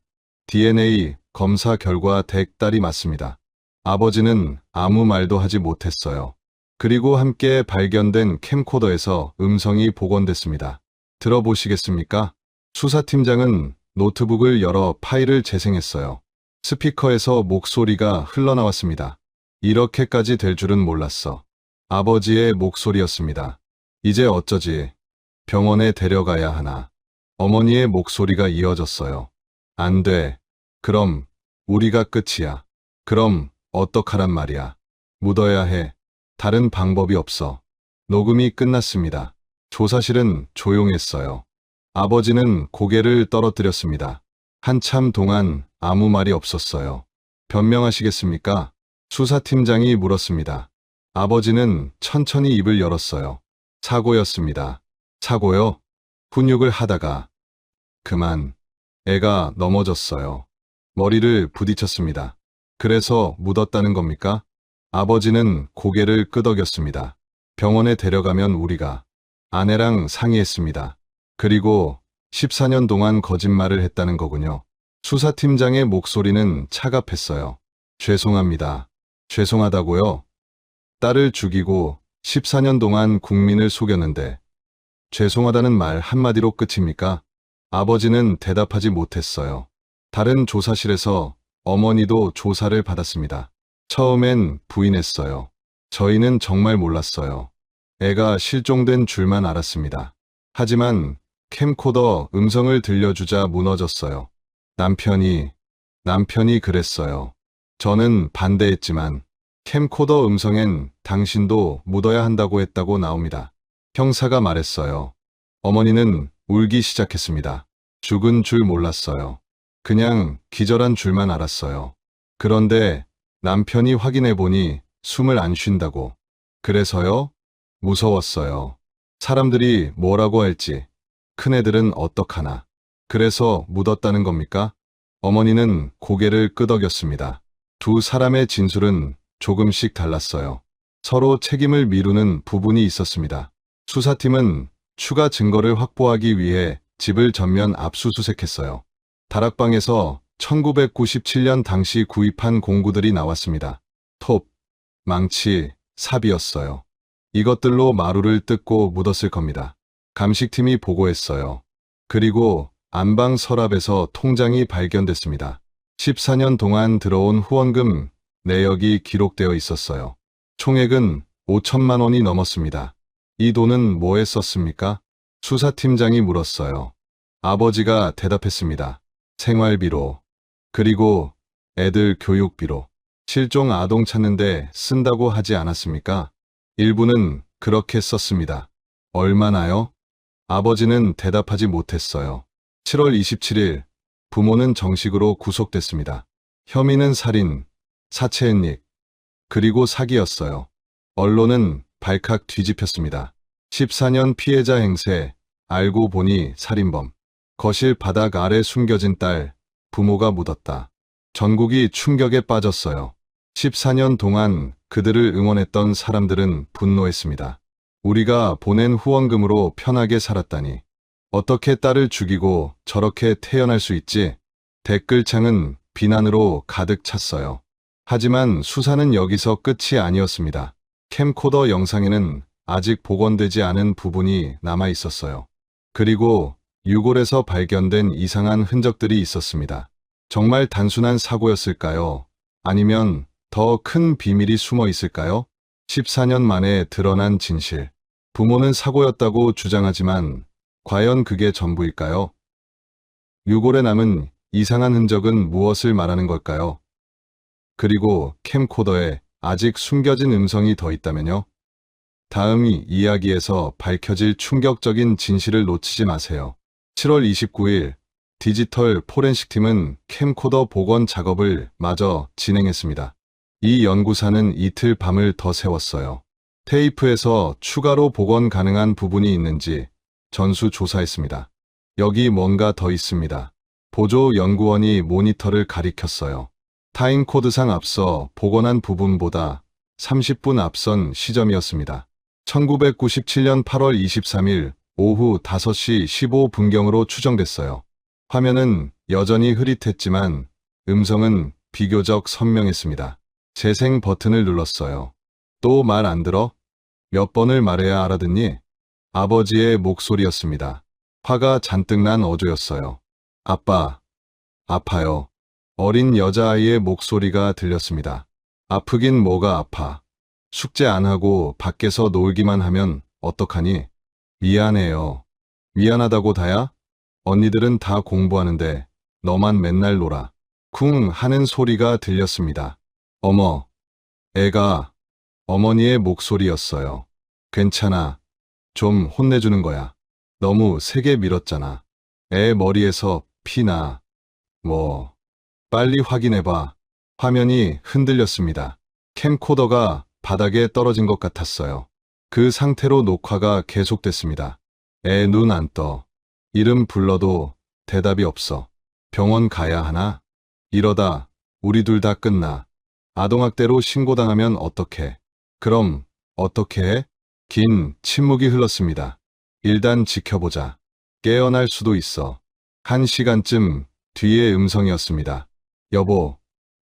DNA 검사 결과 댁 딸이 맞습니다. 아버지는 아무 말도 하지 못했어요. 그리고 함께 발견된 캠코더에서 음성이 복원됐습니다. 들어보시겠습니까? 수사팀장은 노트북을 열어 파일을 재생했어요. 스피커에서 목소리가 흘러나왔습니다. 이렇게까지 될 줄은 몰랐어. 아버지의 목소리였습니다. 이제 어쩌지? 병원에 데려가야 하나? 어머니의 목소리가 이어졌어요. 안 돼. 그럼 우리가 끝이야. 그럼 어떡하란 말이야. 묻어야 해. 다른 방법이 없어. 녹음이 끝났습니다. 조사실은 조용했어요. 아버지는 고개를 떨어뜨렸습니다. 한참 동안 아무 말이 없었어요. 변명하시겠습니까? 수사팀장이 물었습니다. 아버지는 천천히 입을 열었어요. 사고였습니다. 사고요? 훈육을 하다가 그만. 애가 넘어졌어요. 머리를 부딪혔습니다. 그래서 묻었다는 겁니까? 아버지는 고개를 끄덕였습니다. 병원에 데려가면 우리가 아내랑 상의했습니다. 그리고 14년 동안 거짓말을 했다는 거군요. 수사팀장의 목소리는 차갑했어요. 죄송합니다. 죄송하다고요? 딸을 죽이고 14년 동안 국민을 속였는데 죄송하다는 말 한마디로 끝입니까? 아버지는 대답하지 못했어요. 다른 조사실에서 어머니도 조사를 받았습니다. 처음엔 부인했어요. 저희는 정말 몰랐어요. 애가 실종된 줄만 알았습니다. 하지만 캠코더 음성을 들려주자 무너졌어요. 남편이 그랬어요. 저는 반대했지만 캠코더 음성엔 당신도 묻어야 한다고 했다고 나옵니다. 형사가 말했어요. 어머니는 울기 시작했습니다. 죽은 줄 몰랐어요. 그냥 기절한 줄만 알았어요. 그런데 남편이 확인해보니 숨을 안 쉰다고. 그래서요? 무서웠어요. 사람들이 뭐라고 할지. 큰애들은 어떡하나. 그래서 묻었다는 겁니까? 어머니는 고개를 끄덕였습니다. 두 사람의 진술은 조금씩 달랐어요. 서로 책임을 미루는 부분이 있었습니다. 수사팀은 추가 증거를 확보하기 위해 집을 전면 압수수색했어요. 다락방에서 1997년 당시 구입한 공구들이 나왔습니다. 톱, 망치, 삽이었어요. 이것들로 마루를 뜯고 묻었을 겁니다. 감식팀이 보고했어요. 그리고 안방 서랍에서 통장이 발견됐습니다. 14년 동안 들어온 후원금 내역이 기록되어 있었어요. 총액은 5천만 원이 넘었습니다. 이 돈은 뭐에 썼습니까? 수사팀장이 물었어요. 아버지가 대답했습니다. 생활비로, 그리고 애들 교육비로. 실종 아동 찾는데 쓴다고 하지 않았습니까? 일부는 그렇게 썼습니다. 얼마나요? 아버지는 대답하지 못했어요. 7월 27일 부모는 정식으로 구속됐습니다. 혐의는 살인, 사체은닉, 그리고 사기였어요. 언론은 발칵 뒤집혔습니다. 14년 피해자 행세, 알고 보니 살인범. 거실 바닥 아래 숨겨진 딸, 부모가 묻었다. 전국이 충격에 빠졌어요. 14년 동안 그들을 응원했던 사람들은 분노했습니다. 우리가 보낸 후원금으로 편하게 살았다니. 어떻게 딸을 죽이고 저렇게 태어날 수 있지? 댓글창은 비난으로 가득 찼어요. 하지만 수사는 여기서 끝이 아니었습니다. 캠코더 영상에는 아직 복원되지 않은 부분이 남아 있었어요. 그리고 유골에서 발견된 이상한 흔적들이 있었습니다. 정말 단순한 사고였을까요? 아니면 더 큰 비밀이 숨어 있을까요? 14년 만에 드러난 진실. 부모는 사고였다고 주장하지만 과연 그게 전부일까요? 유골에 남은 이상한 흔적은 무엇을 말하는 걸까요? 그리고 캠코더에 아직 숨겨진 음성이 더 있다면요? 다음이 이야기에서 밝혀질 충격적인 진실을 놓치지 마세요. 7월 29일 디지털 포렌식 팀은 캠코더 복원 작업을 마저 진행했습니다. 이 연구사는 이틀 밤을 더 세웠어요. 테이프에서 추가로 복원 가능한 부분이 있는지 전수조사했습니다. 여기 뭔가 더 있습니다. 보조 연구원이 모니터를 가리켰어요. 타임코드상 앞서 복원한 부분보다 30분 앞선 시점이었습니다. 1997년 8월 23일 오후 5시 15분경으로 추정됐어요. 화면은 여전히 흐릿했지만 음성은 비교적 선명했습니다. 재생 버튼을 눌렀어요. 또 말 안 들어? 몇 번을 말해야 알아듣니? 아버지의 목소리였습니다. 화가 잔뜩 난 어조였어요. 아빠, 아파요. 어린 여자아이의 목소리가 들렸습니다. 아프긴 뭐가 아파. 숙제 안 하고 밖에서 놀기만 하면 어떡하니? 미안해요. 미안하다고 다야? 언니들은 다 공부하는데 너만 맨날 놀아. 쿵 하는 소리가 들렸습니다. 어머, 애가 어머니의 목소리였어요. 괜찮아. 좀 혼내주는 거야. 너무 세게 밀었잖아. 애 머리에서 피나. 뭐, 빨리 확인해봐. 화면이 흔들렸습니다. 캠코더가 바닥에 떨어진 것 같았어요. 그 상태로 녹화가 계속됐습니다. 애 눈 안 떠. 이름 불러도 대답이 없어. 병원 가야 하나? 이러다 우리 둘 다 끝나. 아동학대로 신고당하면 어떡해? 그럼 어떻게 해? 긴 침묵이 흘렀습니다. 일단 지켜보자. 깨어날 수도 있어. 1시간쯤 뒤의 음성이었습니다. 여보,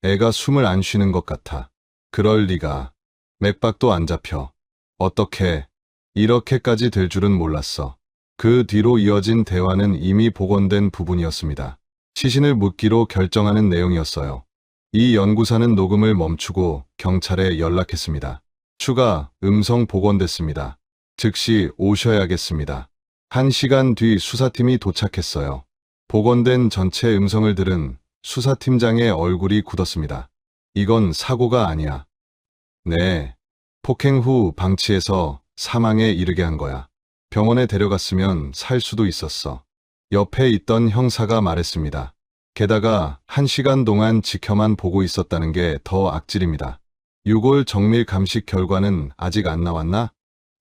애가 숨을 안 쉬는 것 같아. 그럴 리가. 맥박도 안 잡혀. 어떻게 이렇게까지 될 줄은 몰랐어. 그 뒤로 이어진 대화는 이미 복원된 부분이었습니다. 시신을 묻기로 결정하는 내용이었어요. 이 연구사는 녹음을 멈추고 경찰에 연락했습니다. 추가 음성 복원됐습니다. 즉시 오셔야겠습니다. 1시간 뒤 수사팀이 도착했어요. 복원된 전체 음성을 들은 수사팀장의 얼굴이 굳었습니다. 이건 사고가 아니야. 네. 폭행 후 방치해서 사망에 이르게 한 거야. 병원에 데려갔으면 살 수도 있었어. 옆에 있던 형사가 말했습니다. 게다가 1시간 동안 지켜만 보고 있었다는 게 더 악질입니다. 6월 정밀 감식 결과는 아직 안 나왔나?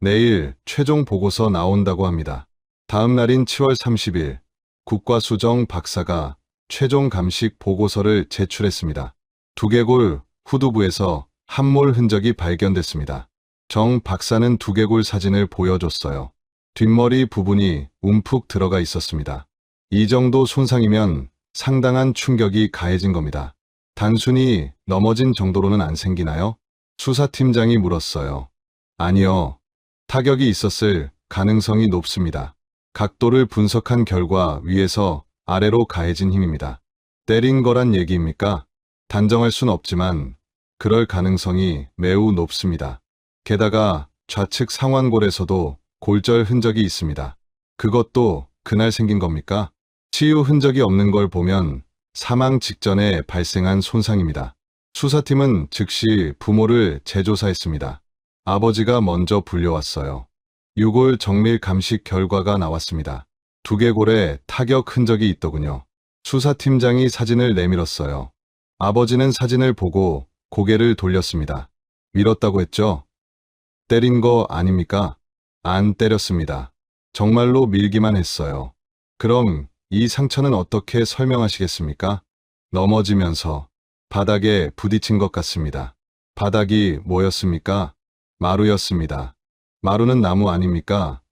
내일 최종 보고서 나온다고 합니다. 다음 날인 7월 30일 국과수정 박사가 최종 감식 보고서를 제출했습니다. 두개골 후두부에서 함몰 흔적이 발견됐습니다. 정 박사는 두개골 사진을 보여줬어요. 뒷머리 부분이 움푹 들어가 있었습니다. 이 정도 손상이면 상당한 충격이 가해진 겁니다. 단순히 넘어진 정도로는 안 생기나요? 수사팀장이 물었어요. 아니요. 타격이 있었을 가능성이 높습니다. 각도를 분석한 결과 위에서 아래로 가해진 힘입니다. 때린 거란 얘기입니까? 단정할 순 없지만 그럴 가능성이 매우 높습니다. 게다가 좌측 상완골에서도 골절 흔적이 있습니다. 그것도 그날 생긴 겁니까? 치유 흔적이 없는 걸 보면 사망 직전에 발생한 손상입니다. 수사팀은 즉시 부모를 재조사했습니다. 아버지가 먼저 불려왔어요. 6월 정밀 감식 결과가 나왔습니다. 두개골에 타격 흔적이 있더군요. 수사팀장이 사진을 내밀었어요. 아버지는 사진을 보고 고개를 돌렸습니다. 밀었다고 했죠? 때린 거 아닙니까? 안 때렸습니다. 정말로 밀기만 했어요. 그럼 이 상처는 어떻게 설명하시겠습니까? 넘어지면서 바닥에 부딪힌 것 같습니다. 바닥이 뭐였습니까? 마루였습니다. 마루는 나무 아닙니까?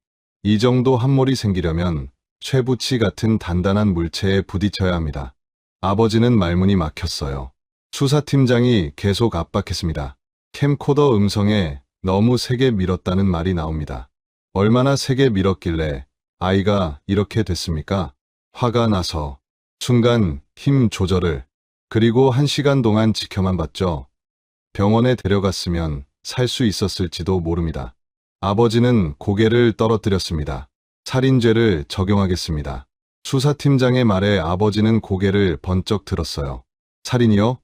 이 정도 함몰이 생기려면 쇠붙이 같은 단단한 물체에 부딪혀야 합니다. 아버지는 말문이 막혔어요. 수사팀장이 계속 압박했습니다. 캠코더 음성에 너무 세게 밀었다는 말이 나옵니다. 얼마나 세게 밀었길래 아이가 이렇게 됐습니까? 화가 나서 순간 힘 조절을 그리고 1시간 동안 지켜만 봤죠. 병원에 데려갔으면 살 수 있었을지도 모릅니다. 아버지는 고개를 떨어뜨렸습니다. 살인죄를 적용하겠습니다. 수사팀장의 말에 아버지는 고개를 번쩍 들었어요. 살인이요?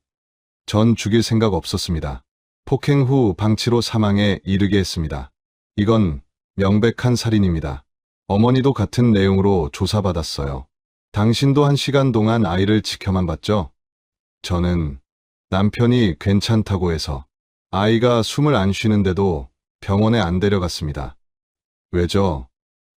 전 죽일 생각 없었습니다. 폭행 후 방치로 사망에 이르게 했습니다. 이건 명백한 살인입니다. 어머니도 같은 내용으로 조사받았어요. 당신도 1시간 동안 아이를 지켜만 봤죠? 저는 남편이 괜찮다고 해서 아이가 숨을 안 쉬는데도 병원에 안 데려갔습니다. 왜죠?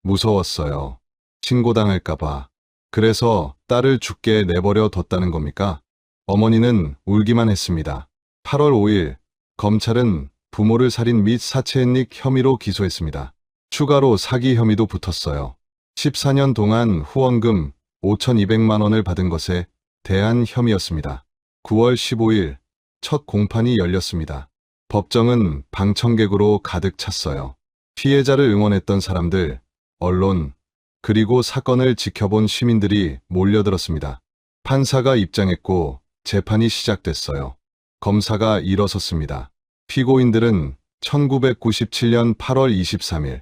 무서웠어요. 신고당할까봐. 그래서 딸을 죽게 내버려 뒀다는 겁니까? 어머니는 울기만 했습니다. 8월 5일 검찰은 부모를 살인 및 사체엔닉 혐의로 기소했습니다. 추가로 사기 혐의도 붙었어요. 14년 동안 후원금 5,200만 원을 받은 것에 대한 혐의였습니다. 9월 15일 첫 공판이 열렸습니다. 법정은 방청객으로 가득 찼어요. 피해자를 응원했던 사람들, 언론, 그리고 사건을 지켜본 시민들이 몰려들었습니다. 판사가 입장했고 재판이 시작됐어요. 검사가 일어섰습니다. 피고인들은 1997년 8월 23일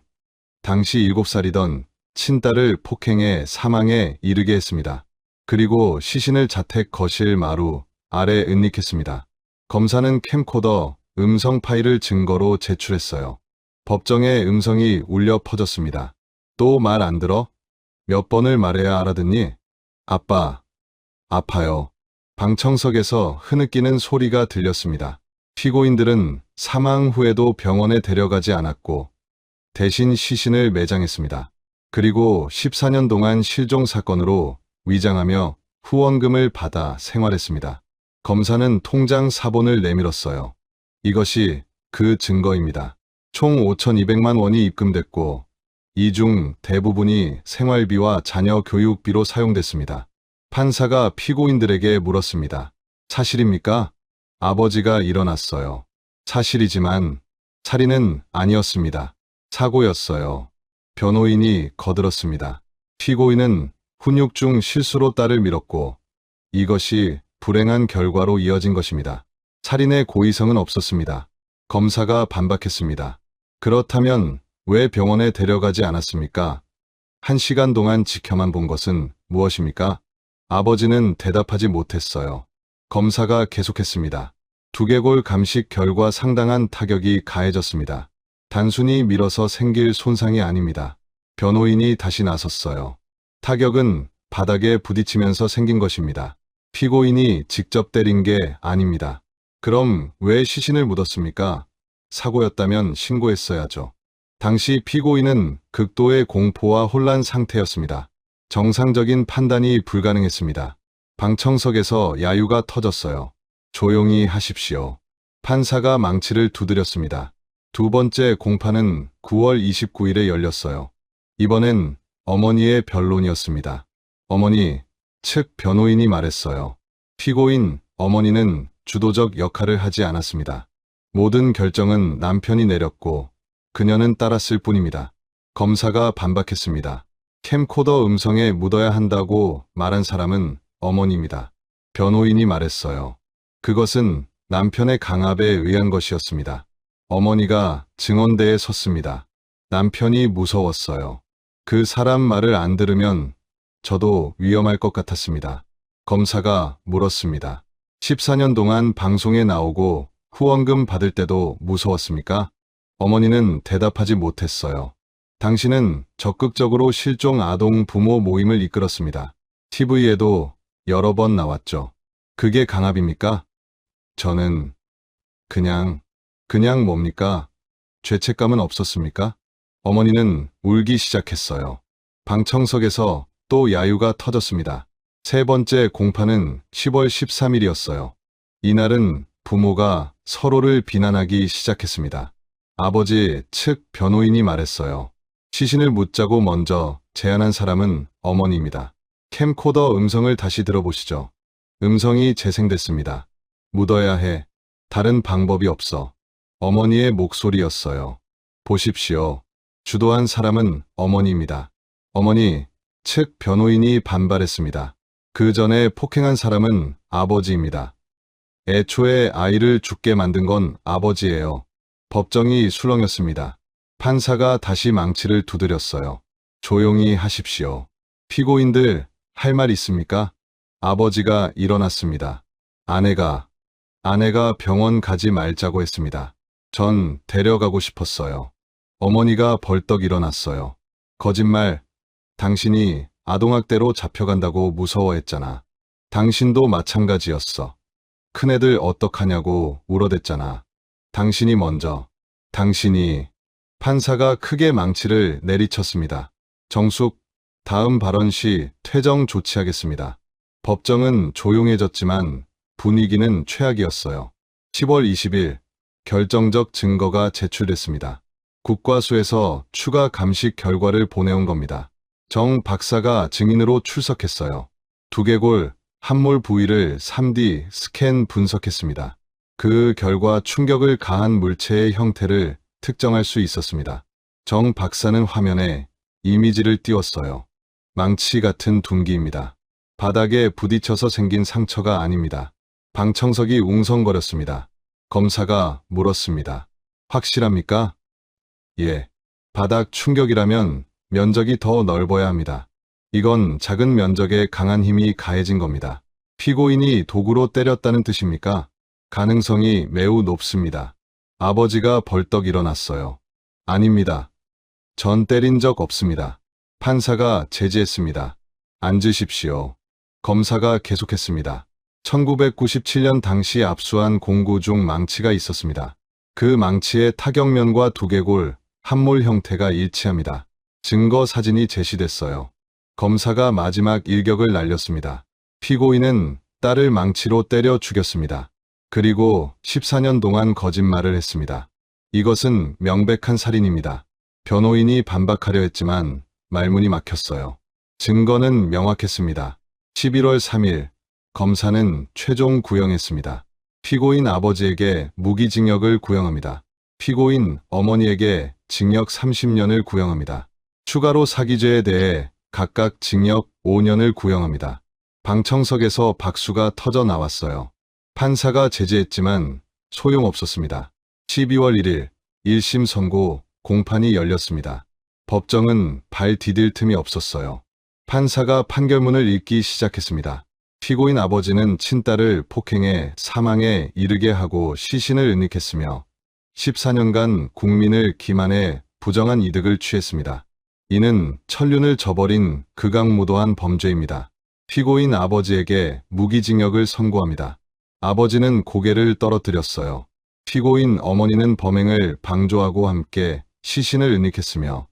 당시 7살이던 친딸을 폭행해 사망에 이르게 했습니다. 그리고 시신을 자택 거실 마루 아래 은닉했습니다. 검사는 캠코더 음성 파일을 증거로 제출했어요. 법정에 음성이 울려 퍼졌습니다. 또 말 안 들어? 몇 번을 말해야 알아듣니? 아빠, 아파요. 방청석에서 흐느끼는 소리가 들렸습니다. 피고인들은 사망 후에도 병원에 데려가지 않았고 대신 시신을 매장했습니다. 그리고 14년 동안 실종 사건으로 위장하며 후원금을 받아 생활했습니다. 검사는 통장 사본을 내밀었어요. 이것이 그 증거입니다. 총 5,200만 원이 입금됐고 이 중 대부분이 생활비와 자녀 교육비로 사용됐습니다. 판사가 피고인들에게 물었습니다. 사실입니까? 아버지가 일어났어요. 사실이지만 살인은 아니었습니다. 사고였어요. 변호인이 거들었습니다. 피고인은 훈육 중 실수로 딸을 밀었고 이것이 불행한 결과로 이어진 것입니다. 살인의 고의성은 없었습니다. 검사가 반박했습니다. 그렇다면 왜 병원에 데려가지 않았습니까? 1시간 동안 지켜만 본 것은 무엇입니까? 아버지는 대답하지 못했어요. 검사가 계속했습니다. 두개골 감식 결과 상당한 타격이 가해졌습니다. 단순히 밀어서 생길 손상이 아닙니다. 변호인이 다시 나섰어요. 타격은 바닥에 부딪히면서 생긴 것입니다. 피고인이 직접 때린 게 아닙니다. 그럼 왜 시신을 묻었습니까? 사고였다면 신고했어야죠. 당시 피고인은 극도의 공포와 혼란 상태였습니다. 정상적인 판단이 불가능했습니다. 방청석에서 야유가 터졌어요. 조용히 하십시오. 판사가 망치를 두드렸습니다. 두 번째 공판은 9월 29일에 열렸어요. 이번엔 어머니의 변론이었습니다. 어머니 측 변호인이 말했어요. 피고인 어머니는 주도적 역할을 하지 않았습니다. 모든 결정은 남편이 내렸고 그녀는 따랐을 뿐입니다. 검사가 반박했습니다. 캠코더 음성에 묻어야 한다고 말한 사람은 어머니입니다. 변호인이 말했어요. 그것은 남편의 강압에 의한 것이었습니다. 어머니가 증언대에 섰습니다. 남편이 무서웠어요. 그 사람 말을 안 들으면 저도 위험할 것 같았습니다. 검사가 물었습니다. 14년 동안 방송에 나오고 후원금 받을 때도 무서웠습니까? 어머니는 대답하지 못했어요. 당신은 적극적으로 실종 아동 부모 모임을 이끌었습니다. TV에도 여러 번 나왔죠. 그게 강압입니까? 저는 그냥 뭡니까? 죄책감은 없었습니까? 어머니는 울기 시작했어요. 방청석에서 또 야유가 터졌습니다. 세 번째 공판은 10월 13일이었어요. 이날은 부모가 서로를 비난하기 시작했습니다. 아버지 측 변호인이 말했어요. 시신을 묻자고 먼저 제안한 사람은 어머니입니다. 캠코더 음성을 다시 들어보시죠. 음성이 재생됐습니다. 묻어야 해. 다른 방법이 없어. 어머니의 목소리였어요. 보십시오. 주도한 사람은 어머니입니다. 어머니 측 변호인이 반발했습니다. 그 전에 폭행한 사람은 아버지입니다. 애초에 아이를 죽게 만든 건 아버지예요. 법정이 술렁였습니다. 판사가 다시 망치를 두드렸어요. 조용히 하십시오. 피고인들 할 말 있습니까? 아버지가 일어났습니다. 아내가 병원 가지 말자고 했습니다. 전 데려가고 싶었어요. 어머니가 벌떡 일어났어요. 거짓말. 당신이 아동학대로 잡혀간다고 무서워했잖아. 당신도 마찬가지였어. 큰애들 어떡하냐고 울어댔잖아. 당신이 먼저. 당신이. 판사가 크게 망치를 내리쳤습니다. 정숙, 다음 발언 시 퇴정 조치하겠습니다. 법정은 조용해졌지만 분위기는 최악이었어요. 10월 20일 결정적 증거가 제출됐습니다. 국과수에서 추가 감식 결과를 보내온 겁니다. 정 박사가 증인으로 출석했어요. 두개골, 함몰 부위를 3D 스캔 분석했습니다. 그 결과 충격을 가한 물체의 형태를 특정할 수 있었습니다. 정 박사는 화면에 이미지를 띄웠어요. 망치 같은 둔기입니다. 바닥에 부딪혀서 생긴 상처가 아닙니다. 방청석이 웅성거렸습니다. 검사가 물었습니다. 확실합니까? 예. 바닥 충격이라면 면적이 더 넓어야 합니다. 이건 작은 면적에 강한 힘이 가해진 겁니다. 피고인이 도구로 때렸다는 뜻입니까? 가능성이 매우 높습니다. 아버지가 벌떡 일어났어요. 아닙니다. 전 때린 적 없습니다. 판사가 제지했습니다. 앉으십시오. 검사가 계속했습니다. 1997년 당시 압수한 공구 중 망치가 있었습니다. 그 망치의 타격면과 두개골, 함몰 형태가 일치합니다. 증거 사진이 제시됐어요. 검사가 마지막 일격을 날렸습니다. 피고인은 딸을 망치로 때려 죽였습니다. 그리고 14년 동안 거짓말을 했습니다. 이것은 명백한 살인입니다. 변호인이 반박하려 했지만 말문이 막혔어요. 증거는 명확했습니다. 11월 3일 검사는 최종 구형했습니다. 피고인 아버지에게 무기징역을 구형합니다. 피고인 어머니에게 징역 30년을 구형합니다. 추가로 사기죄에 대해 각각 징역 5년을 구형합니다. 방청석에서 박수가 터져 나왔어요. 판사가 제지했지만 소용없었습니다. 12월 1일 1심 선고 공판이 열렸습니다. 법정은 발 디딜 틈이 없었어요. 판사가 판결문을 읽기 시작했습니다. 피고인 아버지는 친딸을 폭행해 사망에 이르게 하고 시신을 은닉했으며 14년간 국민을 기만해 부정한 이득을 취했습니다. 이는 천륜을 저버린 극악무도한 범죄입니다. 피고인 아버지에게 무기징역을 선고합니다. 아버지는 고개를 떨어뜨렸어요. 피고인 어머니는 범행을 방조하고 함께 시신을 은닉했으며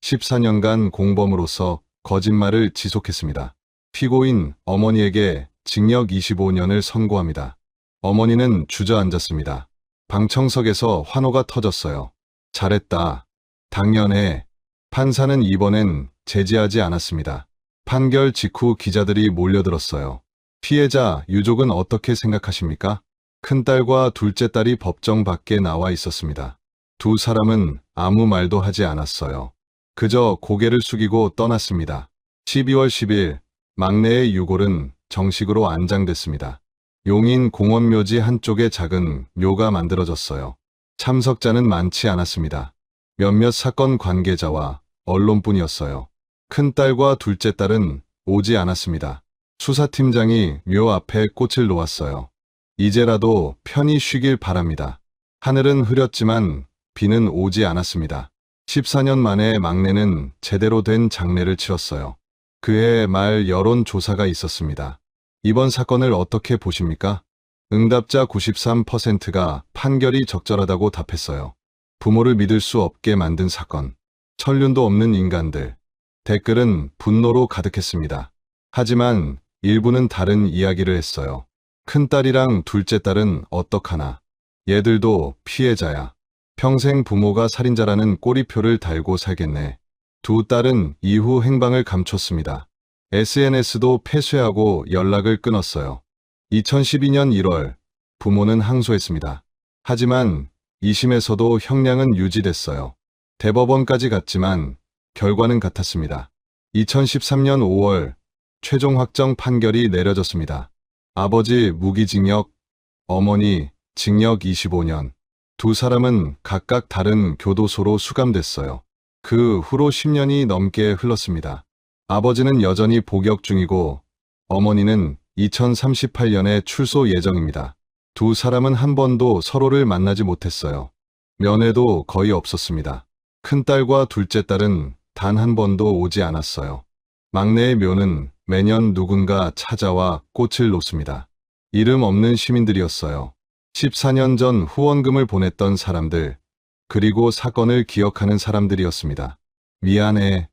14년간 공범으로서 거짓말을 지속했습니다. 피고인 어머니에게 징역 25년을 선고합니다. 어머니는 주저앉았습니다. 방청석에서 환호가 터졌어요. 잘했다. 당연해. 판사는 이번엔 제지하지 않았습니다. 판결 직후 기자들이 몰려들었어요. 피해자 유족은 어떻게 생각하십니까? 큰딸과 둘째 딸이 법정 밖에 나와 있었습니다. 두 사람은 아무 말도 하지 않았어요. 그저 고개를 숙이고 떠났습니다. 12월 10일 막내의 유골은 정식으로 안장됐습니다. 용인 공원묘지 한쪽에 작은 묘가 만들어졌어요. 참석자는 많지 않았습니다. 몇몇 사건 관계자와 언론뿐이었어요. 큰딸과 둘째 딸은 오지 않았습니다. 수사팀장이 묘 앞에 꽃을 놓았어요. 이제라도 편히 쉬길 바랍니다. 하늘은 흐렸지만 비는 오지 않았습니다. 14년 만에 막내는 제대로 된 장례를 치렀어요. 그해 말 여론조사가 있었습니다. 이번 사건을 어떻게 보십니까? 응답자 93%가 판결이 적절하다고 답했어요. 부모를 믿을 수 없게 만든 사건. 천륜도 없는 인간들. 댓글은 분노로 가득했습니다. 하지만 일부는 다른 이야기를 했어요. 큰딸이랑 둘째 딸은 어떡하나. 얘들도 피해자야. 평생 부모가 살인자라는 꼬리표를 달고 살겠네. 두 딸은 이후 행방을 감췄습니다. SNS도 폐쇄하고 연락을 끊었어요. 2012년 1월 부모는 항소했습니다. 하지만 2심에서도 형량은 유지됐어요. 대법원까지 갔지만 결과는 같았습니다. 2013년 5월 최종 확정 판결이 내려졌습니다. 아버지 무기징역, 어머니 징역 25년. 두 사람은 각각 다른 교도소로 수감됐어요. 그 후로 10년이 넘게 흘렀습니다. 아버지는 여전히 복역 중이고 어머니는 2038년에 출소 예정입니다. 두 사람은 한 번도 서로를 만나지 못했어요. 면회도 거의 없었습니다. 큰딸과 둘째 딸은 단 한 번도 오지 않았어요. 막내의 묘는 매년 누군가 찾아와 꽃을 놓습니다. 이름 없는 시민들이었어요. 14년 전 후원금을 보냈던 사람들, 그리고 사건을 기억하는 사람들이었습니다. 미안해.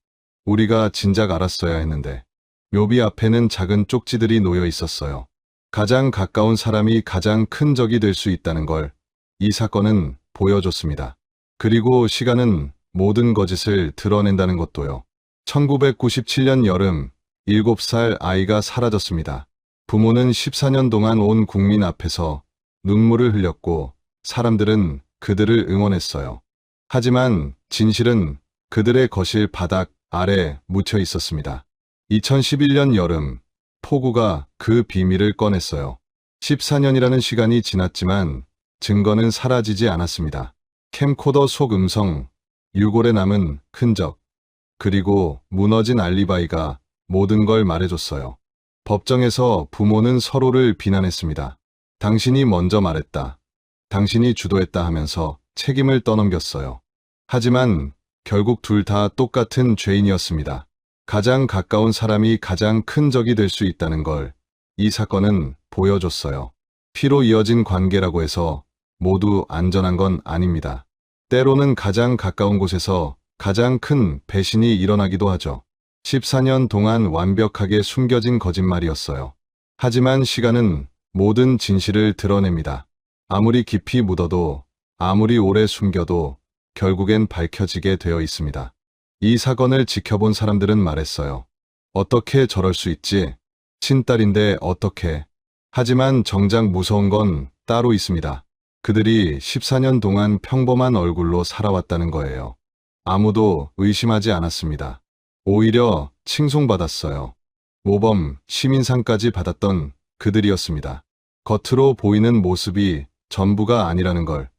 우리가 진작 알았어야 했는데. 묘비 앞에는 작은 쪽지들이 놓여 있었어요. 가장 가까운 사람이 가장 큰 적이 될 수 있다는 걸 이 사건은 보여줬습니다. 그리고 시간은 모든 거짓을 드러낸다는 것도요. 1997년 여름, 7살 아이가 사라졌습니다. 부모는 14년 동안 온 국민 앞에서 눈물을 흘렸고 사람들은 그들을 응원했어요. 하지만 진실은 그들의 거실 바닥 아래 묻혀 있었습니다. 2011년 여름, 폭우가 그 비밀을 꺼냈어요. 14년이라는 시간이 지났지만 증거는 사라지지 않았습니다. 캠코더 속 음성, 유골에 남은 흔적, 그리고 무너진 알리바이가 모든 걸 말해줬어요. 법정에서 부모는 서로를 비난했습니다. 당신이 먼저 말했다. 당신이 주도했다 하면서 책임을 떠넘겼어요. 하지만 결국 둘 다 똑같은 죄인이었습니다. 가장 가까운 사람이 가장 큰 적이 될 수 있다는 걸 이 사건은 보여줬어요. 피로 이어진 관계라고 해서 모두 안전한 건 아닙니다. 때로는 가장 가까운 곳에서 가장 큰 배신이 일어나기도 하죠. 14년 동안 완벽하게 숨겨진 거짓말이었어요. 하지만 시간은 모든 진실을 드러냅니다. 아무리 깊이 묻어도, 아무리 오래 숨겨도 결국엔 밝혀지게 되어 있습니다. 이 사건을 지켜본 사람들은 말했어요. 어떻게 저럴 수 있지? 친딸인데 어떻게? 하지만 정작 무서운 건 따로 있습니다. 그들이 14년 동안 평범한 얼굴로 살아왔다는 거예요. 아무도 의심하지 않았습니다. 오히려 칭송받았어요. 모범, 시민상까지 받았던 그들이었습니다. 겉으로 보이는 모습이 전부가 아니라는 걸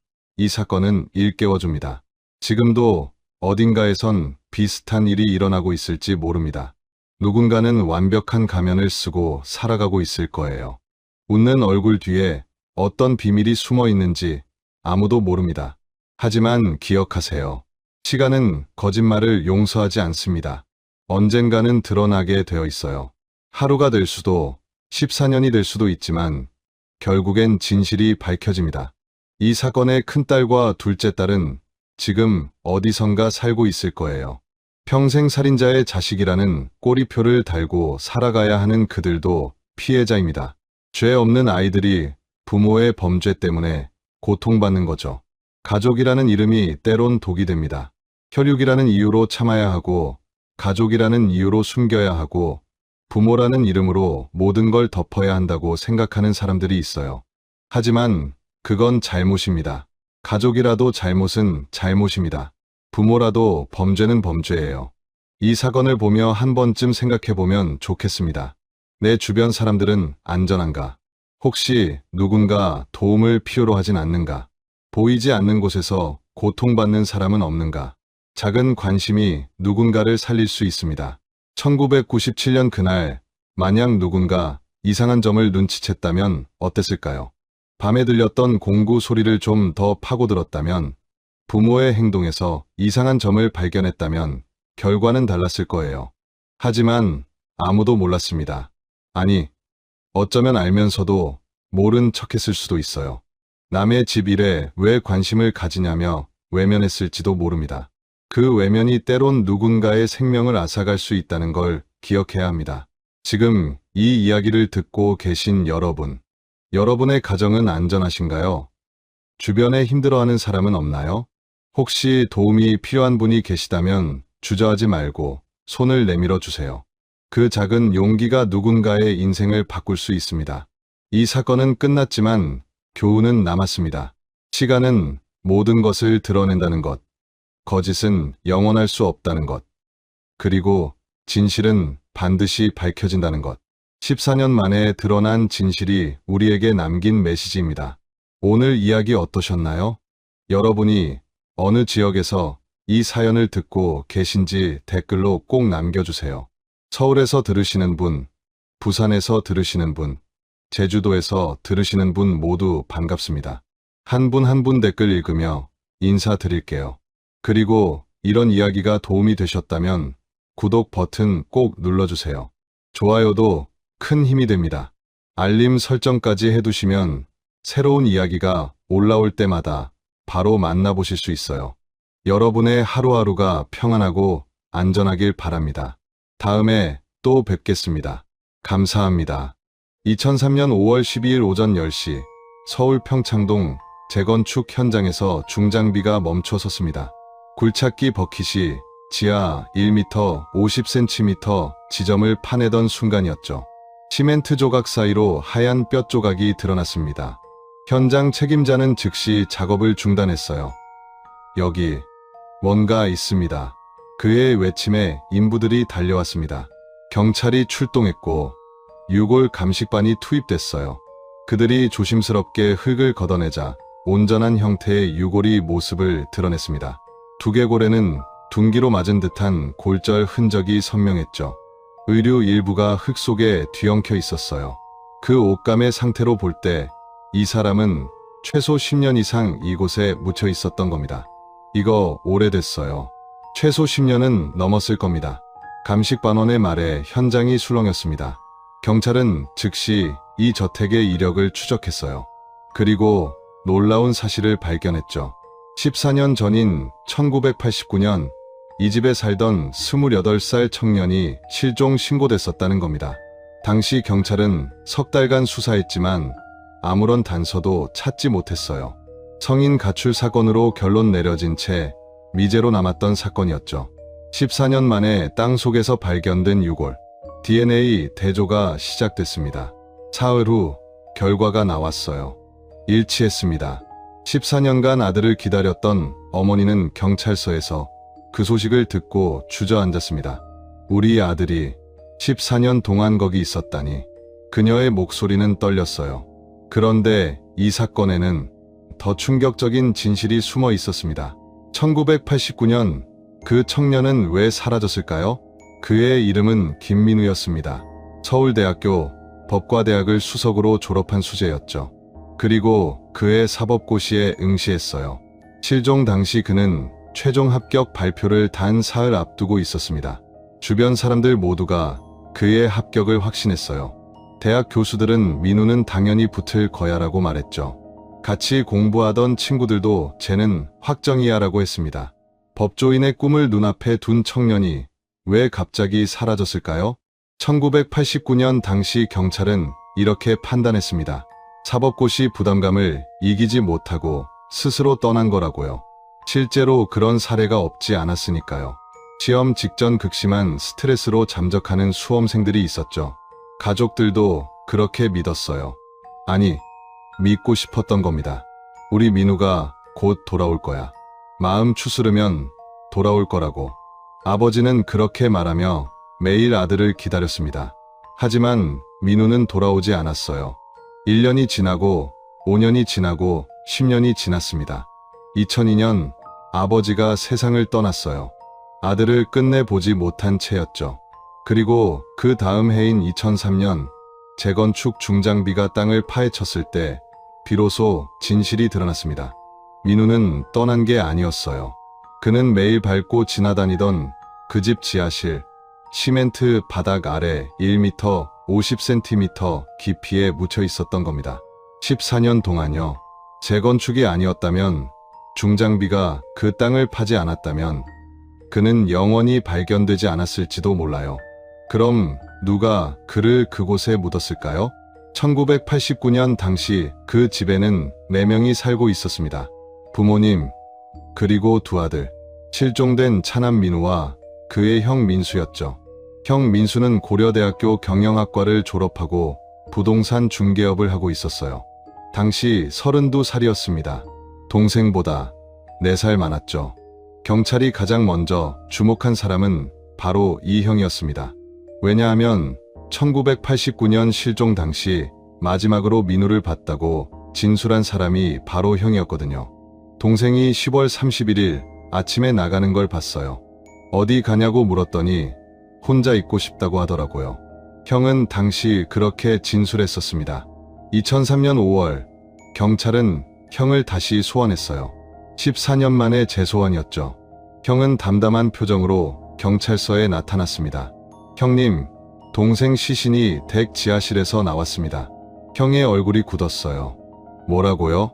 이 사건은 일깨워줍니다. 지금도 어딘가에선 비슷한 일이 일어나고 있을지 모릅니다. 누군가는 완벽한 가면을 쓰고 살아가고 있을 거예요. 웃는 얼굴 뒤에 어떤 비밀이 숨어 있는지 아무도 모릅니다. 하지만 기억하세요. 시간은 거짓말을 용서하지 않습니다. 언젠가는 드러나게 되어 있어요. 하루가 될 수도 14년이 될 수도 있지만 결국엔 진실이 밝혀집니다. 이 사건의 큰딸과 둘째 딸은 지금 어디선가 살고 있을 거예요. 평생 살인자의 자식이라는 꼬리표를 달고 살아가야 하는 그들도 피해자입니다. 죄 없는 아이들이 부모의 범죄 때문에 고통받는 거죠. 가족이라는 이름이 때론 독이 됩니다. 혈육이라는 이유로 참아야 하고, 가족이라는 이유로 숨겨야 하고, 부모라는 이름으로 모든 걸 덮어야 한다고 생각하는 사람들이 있어요. 하지만 그건 잘못입니다. 가족이라도 잘못은 잘못입니다. 부모라도 범죄는 범죄예요. 이 사건을 보며 한 번쯤 생각해보면 좋겠습니다. 내 주변 사람들은 안전한가? 혹시 누군가 도움을 필요로 하진 않는가? 보이지 않는 곳에서 고통받는 사람은 없는가? 작은 관심이 누군가를 살릴 수 있습니다. 1997년 그날, 만약 누군가 이상한 점을 눈치챘다면 어땠을까요? 밤에 들렸던 공구 소리를 좀 더 파고들었다면, 부모의 행동에서 이상한 점을 발견했다면 결과는 달랐을 거예요. 하지만 아무도 몰랐습니다. 아니, 어쩌면 알면서도 모른 척했을 수도 있어요. 남의 집 일에 왜 관심을 가지냐며 외면했을지도 모릅니다. 그 외면이 때론 누군가의 생명을 앗아갈 수 있다는 걸 기억해야 합니다. 지금 이 이야기를 듣고 계신 여러분, 여러분의 가정은 안전하신가요? 주변에 힘들어하는 사람은 없나요? 혹시 도움이 필요한 분이 계시다면 주저하지 말고 손을 내밀어 주세요. 그 작은 용기가 누군가의 인생을 바꿀 수 있습니다. 이 사건은 끝났지만 교훈은 남았습니다. 시간은 모든 것을 드러낸다는 것, 거짓은 영원할 수 없다는 것, 그리고 진실은 반드시 밝혀진다는 것. 14년 만에 드러난 진실이 우리에게 남긴 메시지입니다. 오늘 이야기 어떠셨나요? 여러분이 어느 지역에서 이 사연을 듣고 계신지 댓글로 꼭 남겨주세요. 서울에서 들으시는 분, 부산에서 들으시는 분, 제주도에서 들으시는 분 모두 반갑습니다. 한 분 한 분 댓글 읽으며 인사드릴게요. 그리고 이런 이야기가 도움이 되셨다면 구독 버튼 꼭 눌러주세요. 좋아요도 큰 힘이 됩니다. 알림 설정까지 해두시면 새로운 이야기가 올라올 때마다 바로 만나보실 수 있어요. 여러분의 하루하루가 평안하고 안전하길 바랍니다. 다음에 또 뵙겠습니다. 감사합니다. 2003년 5월 12일 오전 10시 서울 평창동 재건축 현장에서 중장비가 멈춰 섰습니다. 굴착기 버킷이 지하 1m 50cm 지점을 파내던 순간이었죠. 시멘트 조각 사이로 하얀 뼈 조각이 드러났습니다. 현장 책임자는 즉시 작업을 중단했어요. 여기 뭔가 있습니다. 그의 외침에 인부들이 달려왔습니다. 경찰이 출동했고 유골 감식반이 투입됐어요. 그들이 조심스럽게 흙을 걷어내자 온전한 형태의 유골이 모습을 드러냈습니다. 두개골에는 둔기로 맞은 듯한 골절 흔적이 선명했죠. 의류 일부가 흙 속에 뒤엉켜 있었어요. 그 옷감의 상태로 볼 때 이 사람은 최소 10년 이상 이곳에 묻혀 있었던 겁니다. 이거 오래됐어요. 최소 10년은 넘었을 겁니다. 감식반원의 말에 현장이 술렁였습니다. 경찰은 즉시 이 저택의 이력을 추적했어요. 그리고 놀라운 사실을 발견했죠. 14년 전인 1989년 이 집에 살던 28살 청년이 실종 신고됐었다는 겁니다. 당시 경찰은 석 달간 수사했지만 아무런 단서도 찾지 못했어요. 성인 가출 사건으로 결론 내려진 채 미제로 남았던 사건이었죠. 14년 만에 땅 속에서 발견된 유골, DNA 대조가 시작됐습니다. 사흘 후 결과가 나왔어요. 일치했습니다. 14년간 아들을 기다렸던 어머니는 경찰서에서 그 소식을 듣고 주저앉았습니다. 우리 아들이 14년 동안 거기 있었다니. 그녀의 목소리는 떨렸어요. 그런데 이 사건에는 더 충격적인 진실이 숨어 있었습니다. 1989년 그 청년은 왜 사라졌을까요? 그의 이름은 김민우였습니다. 서울대학교 법과대학을 수석으로 졸업한 수재였죠. 그리고 그의 사법고시에 응시했어요. 실종 당시 그는 최종 합격 발표를 단 사흘 앞두고 있었습니다. 주변 사람들 모두가 그의 합격을 확신했어요. 대학 교수들은 민우는 당연히 붙을 거야라고 말했죠. 같이 공부하던 친구들도 쟤는 확정이야라고 했습니다. 법조인의 꿈을 눈앞에 둔 청년이 왜 갑자기 사라졌을까요? 1989년 당시 경찰은 이렇게 판단했습니다. 사법고시 부담감을 이기지 못하고 스스로 떠난 거라고요. 실제로 그런 사례가 없지 않았으니까요. 시험 직전 극심한 스트레스로 잠적하는 수험생들이 있었죠. 가족들도 그렇게 믿었어요. 아니, 믿고 싶었던 겁니다. 우리 민우가 곧 돌아올 거야. 마음 추스르면 돌아올 거라고. 아버지는 그렇게 말하며 매일 아들을 기다렸습니다. 하지만 민우는 돌아오지 않았어요. 1년이 지나고 5년이 지나고 10년이 지났습니다. 2002년 아버지가 세상을 떠났어요. 아들을 끝내 보지 못한 채였죠. 그리고 그 다음 해인 2003년 재건축 중장비가 땅을 파헤쳤을 때 비로소 진실이 드러났습니다. 민우는 떠난 게 아니었어요. 그는 매일 밟고 지나다니던 그 집 지하실, 시멘트 바닥 아래 1m 50cm 깊이에 묻혀 있었던 겁니다. 14년 동안요. 재건축이 아니었다면, 중장비가 그 땅을 파지 않았다면 그는 영원히 발견되지 않았을지도 몰라요. 그럼 누가 그를 그곳에 묻었을까요? 1989년 당시 그 집에는 4명이 살고 있었습니다. 부모님, 그리고 2 아들. 실종된 차남 민우와 그의 형 민수였죠. 형 민수는 고려대학교 경영학과를 졸업하고 부동산 중개업을 하고 있었어요. 당시 32살이었습니다. 동생보다 4살 많았죠. 경찰이 가장 먼저 주목한 사람은 바로 이 형이었습니다. 왜냐하면 1989년 실종 당시 마지막으로 민우를 봤다고 진술한 사람이 바로 형이었거든요. 동생이 10월 31일 아침에 나가는 걸 봤어요. 어디 가냐고 물었더니 혼자 있고 싶다고 하더라고요. 형은 당시 그렇게 진술했었습니다. 2003년 5월 경찰은 형을 다시 소환했어요. 14년 만에 재소환이었죠. 형은 담담한 표정으로 경찰서에 나타났습니다. 형님, 동생 시신이 댁 지하실에서 나왔습니다. 형의 얼굴이 굳었어요. 뭐라고요?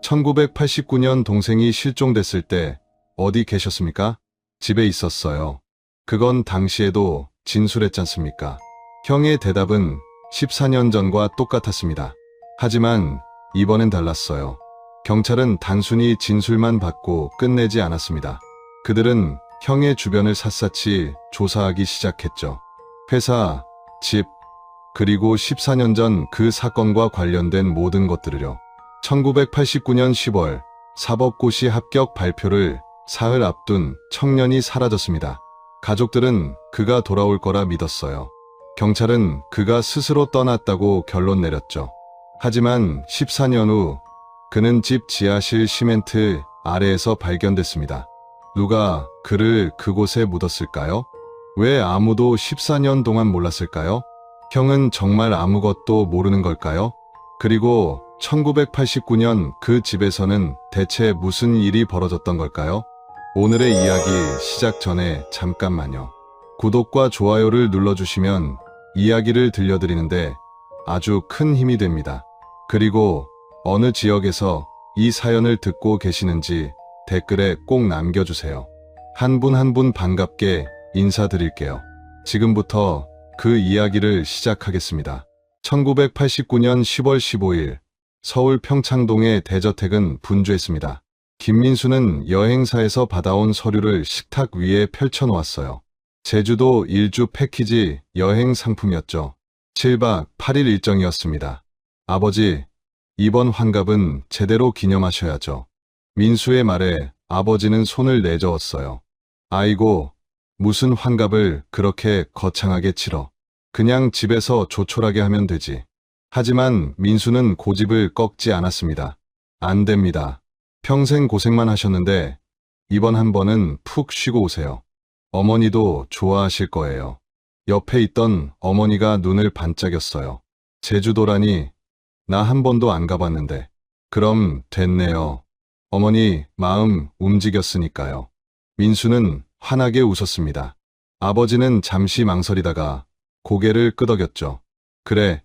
1989년 동생이 실종됐을 때 어디 계셨습니까? 집에 있었어요. 그건 당시에도 진술했잖습니까? 형의 대답은 14년 전과 똑같았습니다. 하지만 이번엔 달랐어요. 경찰은 단순히 진술만 받고 끝내지 않았습니다. 그들은 형의 주변을 샅샅이 조사하기 시작했죠. 회사, 집, 그리고 14년 전 그 사건과 관련된 모든 것들을요. 1989년 10월 사법고시 합격 발표를 사흘 앞둔 청년이 사라졌습니다. 가족들은 그가 돌아올 거라 믿었어요. 경찰은 그가 스스로 떠났다고 결론 내렸죠. 하지만 14년 후 그는 집 지하실 시멘트 아래에서 발견됐습니다. 누가 그를 그곳에 묻었을까요? 왜 아무도 14년 동안 몰랐을까요? 형은 정말 아무것도 모르는 걸까요? 그리고 1989년 그 집에서는 대체 무슨 일이 벌어졌던 걸까요? 오늘의 이야기 시작 전에 잠깐만요. 구독과 좋아요를 눌러주시면 이야기를 들려드리는데 아주 큰 힘이 됩니다. 그리고 어느 지역에서 이 사연을 듣고 계시는지 댓글에 꼭 남겨주세요. 한 분 한 분 반갑게 인사드릴게요. 지금부터 그 이야기를 시작하겠습니다. 1989년 10월 15일 서울 평창동의 대저택은 분주했습니다. 김민수는 여행사에서 받아온 서류를 식탁 위에 펼쳐놓았어요. 제주도 일주 패키지 여행 상품이었죠. 7박 8일 일정이었습니다. 아버지, 이번 환갑은 제대로 기념하셔야죠. 민수의 말에 아버지는 손을 내저었어요. 아이고, 무슨 환갑을 그렇게 거창하게 치러. 그냥 집에서 조촐하게 하면 되지. 하지만 민수는 고집을 꺾지 않았습니다. 안 됩니다. 평생 고생만 하셨는데 이번 한 번은 푹 쉬고 오세요. 어머니도 좋아하실 거예요. 옆에 있던 어머니가 눈을 반짝였어요. 제주도라니 나 한 번도 안 가봤는데. 그럼 됐네요. 어머니 마음 움직였으니까요. 민수는 환하게 웃었습니다. 아버지는 잠시 망설이다가 고개를 끄덕였죠. 그래,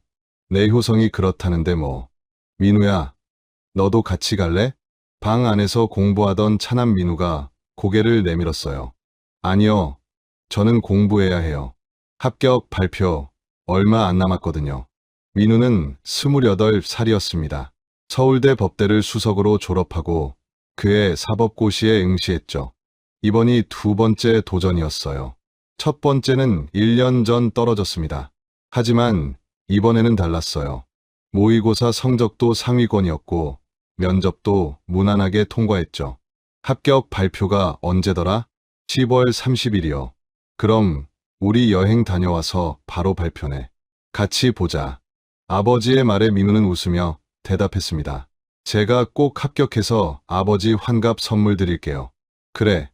내 효성이 그렇다는데 뭐. 민우야, 너도 같이 갈래? 방 안에서 공부하던 차남 민우가 고개를 내밀었어요. 아니요, 저는 공부해야 해요. 합격 발표 얼마 안 남았거든요. 민우는 28살이었습니다. 서울대 법대를 수석으로 졸업하고 그의 사법고시에 응시했죠. 이번이 두 번째 도전이었어요. 첫 번째는 1년 전 떨어졌습니다. 하지만 이번에는 달랐어요. 모의고사 성적도 상위권이었고 면접도 무난하게 통과했죠. 합격 발표가 언제더라? 10월 30일이요. 그럼 우리 여행 다녀와서 바로 발표네. 같이 보자. 아버지의 말에 민우는 웃으며 대답했습니다. 제가 꼭 합격해서 아버지 환갑 선물 드릴게요. 그래,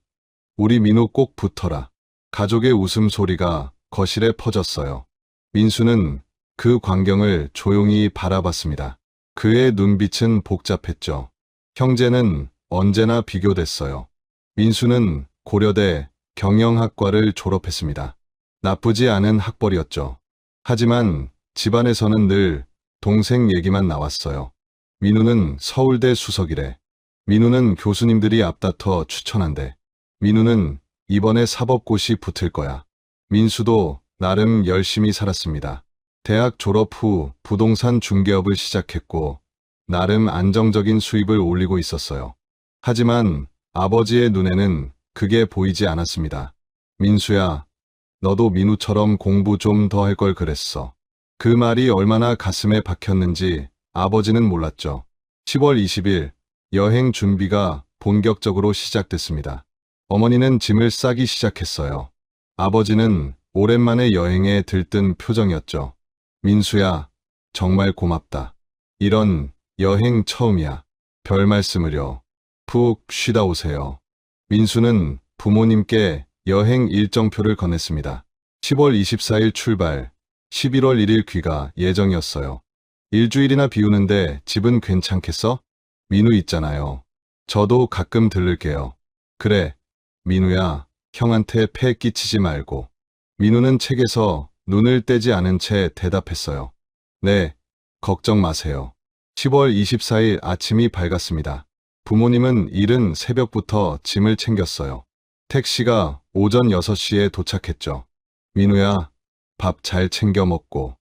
우리 민우 꼭 붙어라. 가족의 웃음소리가 거실에 퍼졌어요. 민수는 그 광경을 조용히 바라봤습니다. 그의 눈빛은 복잡했죠. 형제는 언제나 비교됐어요. 민수는 고려대 경영학과를 졸업했습니다. 나쁘지 않은 학벌이었죠. 하지만 집안에서는 늘 동생 얘기만 나왔어요. 민우는 서울대 수석이래. 민우는 교수님들이 앞다퉈 추천한대. 민우는 이번에 사법고시 붙을 거야. 민수도 나름 열심히 살았습니다. 대학 졸업 후 부동산 중개업을 시작했고 나름 안정적인 수입을 올리고 있었어요. 하지만 아버지의 눈에는 그게 보이지 않았습니다. 민수야, 너도 민우처럼 공부 좀 더 할 걸 그랬어. 그 말이 얼마나 가슴에 박혔는지 아버지는 몰랐죠. 10월 20일 여행 준비가 본격적으로 시작됐습니다. 어머니는 짐을 싸기 시작했어요. 아버지는 오랜만에 여행에 들뜬 표정이었죠. 민수야, 정말 고맙다. 이런 여행 처음이야. 별 말씀을요. 푹 쉬다 오세요. 민수는 부모님께 여행 일정표를 건넸습니다. 10월 24일 출발, 11월 1일 귀가 예정이었어요. 일주일이나 비우는데 집은 괜찮겠어? 민우 있잖아요. 저도 가끔 들를게요. 그래, 민우야, 형한테 폐 끼치지 말고. 민우는 책에서 눈을 떼지 않은 채 대답했어요. 네, 걱정 마세요. 10월 24일 아침이 밝았습니다. 부모님은 이른 새벽부터 짐을 챙겼어요. 택시가 오전 6시에 도착했죠. 민우야, 밥 잘 챙겨 먹고.